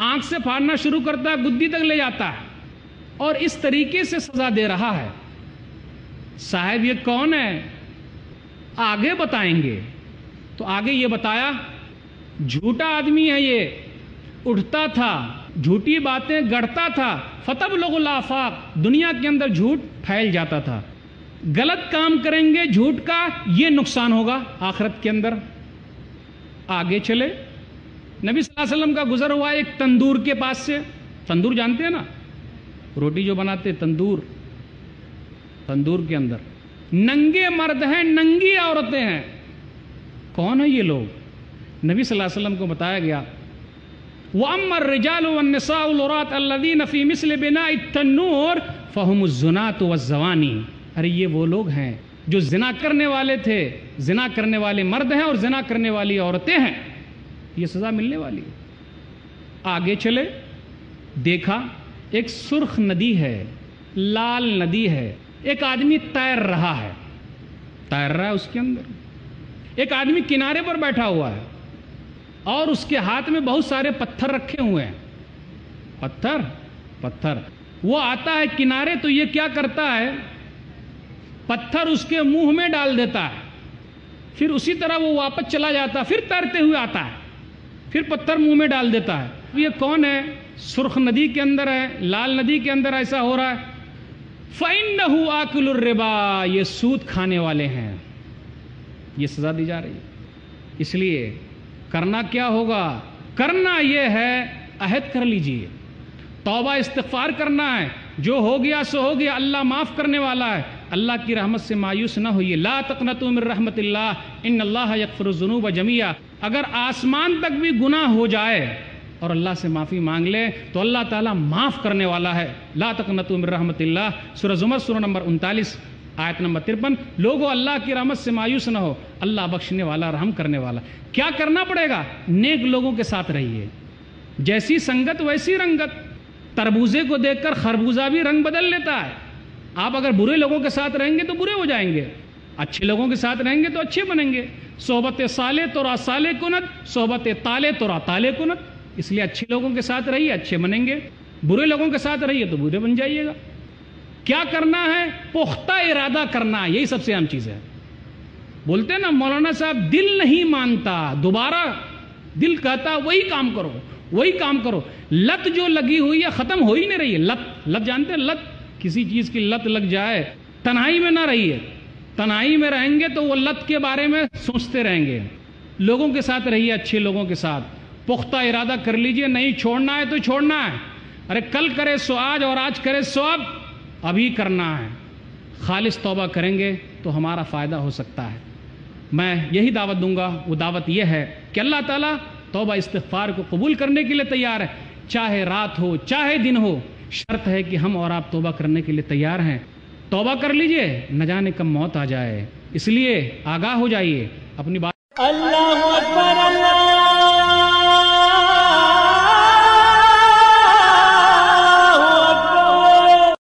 آنکھ سے پھاڑنا شروع کرتا ہے، گدی تک لے جاتا ہے، اور اس طریقے سے سزا دے رہا ہے. صاحب یہ کون ہے؟ آگے بتائیں گے. تو آگے یہ بتایا جھوٹا آدمی ہے، یہ اٹھتا تھا، جھوٹی باتیں گڑھتا تھا. فتبلغ الآفاق، دنیا کے اندر جھوٹ پھیل جاتا تھا. غلط کام کریں گے جھوٹ کا، یہ نقصان ہوگا آخرت کے اندر. آگے چلے. نبی صلی اللہ علیہ وسلم کا گزر ہوا ایک تندور کے پاس سے. تندور جانتے ہیں نا؟ روٹی جو بناتے، تندور. تندور کے اندر ننگے مرد ہیں، ننگی عورتیں ہیں. کون ہیں یہ لوگ؟ نبی صلی اللہ علیہ وسلم کو بتایا گیا وَأَمَّا الرِّجَالُ وَالنِّسَاءُ الْعُرَاةُ الَّذِينَ فِي مِثْلِ بِنَاءِ التَّنُّورِ فَهُمُ الزُّنَاةُ وَالزَّوَانِي. ارے یہ وہ لوگ ہیں جو زنا کرنے والے تھے، زنا کرنے والے مرد ہیں اور زنا کرنے والی عورتیں ہیں. یہ سزا ملنے والی ہے. آگے چلے. دیکھا ایک سرخ ندی ہے، لال ندی ہے. ایک آدمی تیر رہا ہے، تیر رہا ہے اس کے اندر. ایک آدمی کنارے پر بیٹھا ہوا ہے اور اس کے ہاتھ میں بہت سارے پتھر رکھے ہوئے ہیں. پتھر. وہ آتا ہے کنارے تو یہ کیا کرتا ہے؟ پتھر اس کے منہ میں ڈال دیتا ہے. پھر اسی طرح وہ واپس چلا جاتا ہے، پھر تیرتے ہوئے آتا ہے، پھر پتھر منہ میں ڈال دیتا ہے. یہ کون ہے؟ سرخ ندی کے اندر ہے، لال ندی کے اندر ایسا ہو رہا ہے. فَإِنَّهُ آكِلُ الرِّبَا، یہ سود کھانے والے ہیں. یہ سزا دی جا رہی ہے. اس لیے کرنا کیا ہوگا؟ کرنا یہ ہے عہد کر لیجئے، توبہ استغفار کرنا ہے. جو ہو گیا سو ہو گیا، اللہ معاف کرنے والا ہے. اللہ کی رحمت سے مایوس نہ ہوئیے. لا تقنطوا من رحمت اللہ ان اللہ یغفر الذنوب جميعا. اگر آسمان تک بھی گناہ ہو جائے اور اللہ سے معافی مانگ لے تو اللہ تعالیٰ معاف کرنے والا ہے. لا تقنطوا من رحمت اللہ. سورہ زمر سورہ نمبر 39 آیت نمبر 53. لوگوں اللہ کی رحمت سے مایوس نہ ہو، اللہ بخشنے والا، رحم کرنے والا. کیا کرنا پڑے گا؟ نیک لوگوں کے ساتھ رہیے. جیسی سنگت ویسی رنگت. تربوزے کو دیکھ کر خربوزہ بھی رنگ بدل لیتا ہے. آپ اگر برے لوگوں کے ساتھ رہیں گے تو برے ہو جائیں گے، اچھے لوگوں کے ساتھ رہیں گے تو اچھے بنیں گے. صحبت صالح تو را صالح کنت، صحبت طالح تو را طالح کنت. اس لیے اچھے لوگوں کے ساتھ رہیے، اچھے بنیں گے. برے لوگوں کے ساتھ رہیے تو برے بن جائیے گا. کیا کرنا ہے؟ پختہ ارادہ کرنا. یہی سب سے اہم چیز ہے. بولتے ہیں نا مولانا صاحب دل نہیں مانتا، دوبارہ دل کہتا وہی کام کرو، وہی کام کرو. لت جو لگی ہوئی ہے ختم ہو ہی نہیں رہی ہے. لت جانتے ہیں؟ لت، کسی چیز کی لت لگ جائے، تنہائی میں نہ رہیے. تنہائی میں رہیں گے تو وہ لت کے بارے میں سوچتے رہیں گے. لوگوں کے ساتھ رہیے، اچھے لوگوں کے ساتھ. پختہ ارادہ کر لیجئے، نہیں چھوڑنا ہے تو چھوڑنا ہے. ارے کل کرے سو آج اور آج کرے سو ابھی کرنا ہے. خالص توبہ کریں گے تو ہمارا فائدہ ہو سکتا ہے. میں یہی دعوت دوں گا. وہ دعوت یہ ہے کہ اللہ تعالیٰ توبہ استغفار کو قبول کرنے کے لیے تیار ہے. چاہے رات ہو چاہے دن ہو، شرط ہے کہ ہم اور آپ توبہ کرنے کے لیے تیار ہیں. توبہ کر لیجئے، نہ جانے کب موت آ جائے. اس لیے آگاہ ہو جائیے. اپنی بات اللہ اکبر اللہ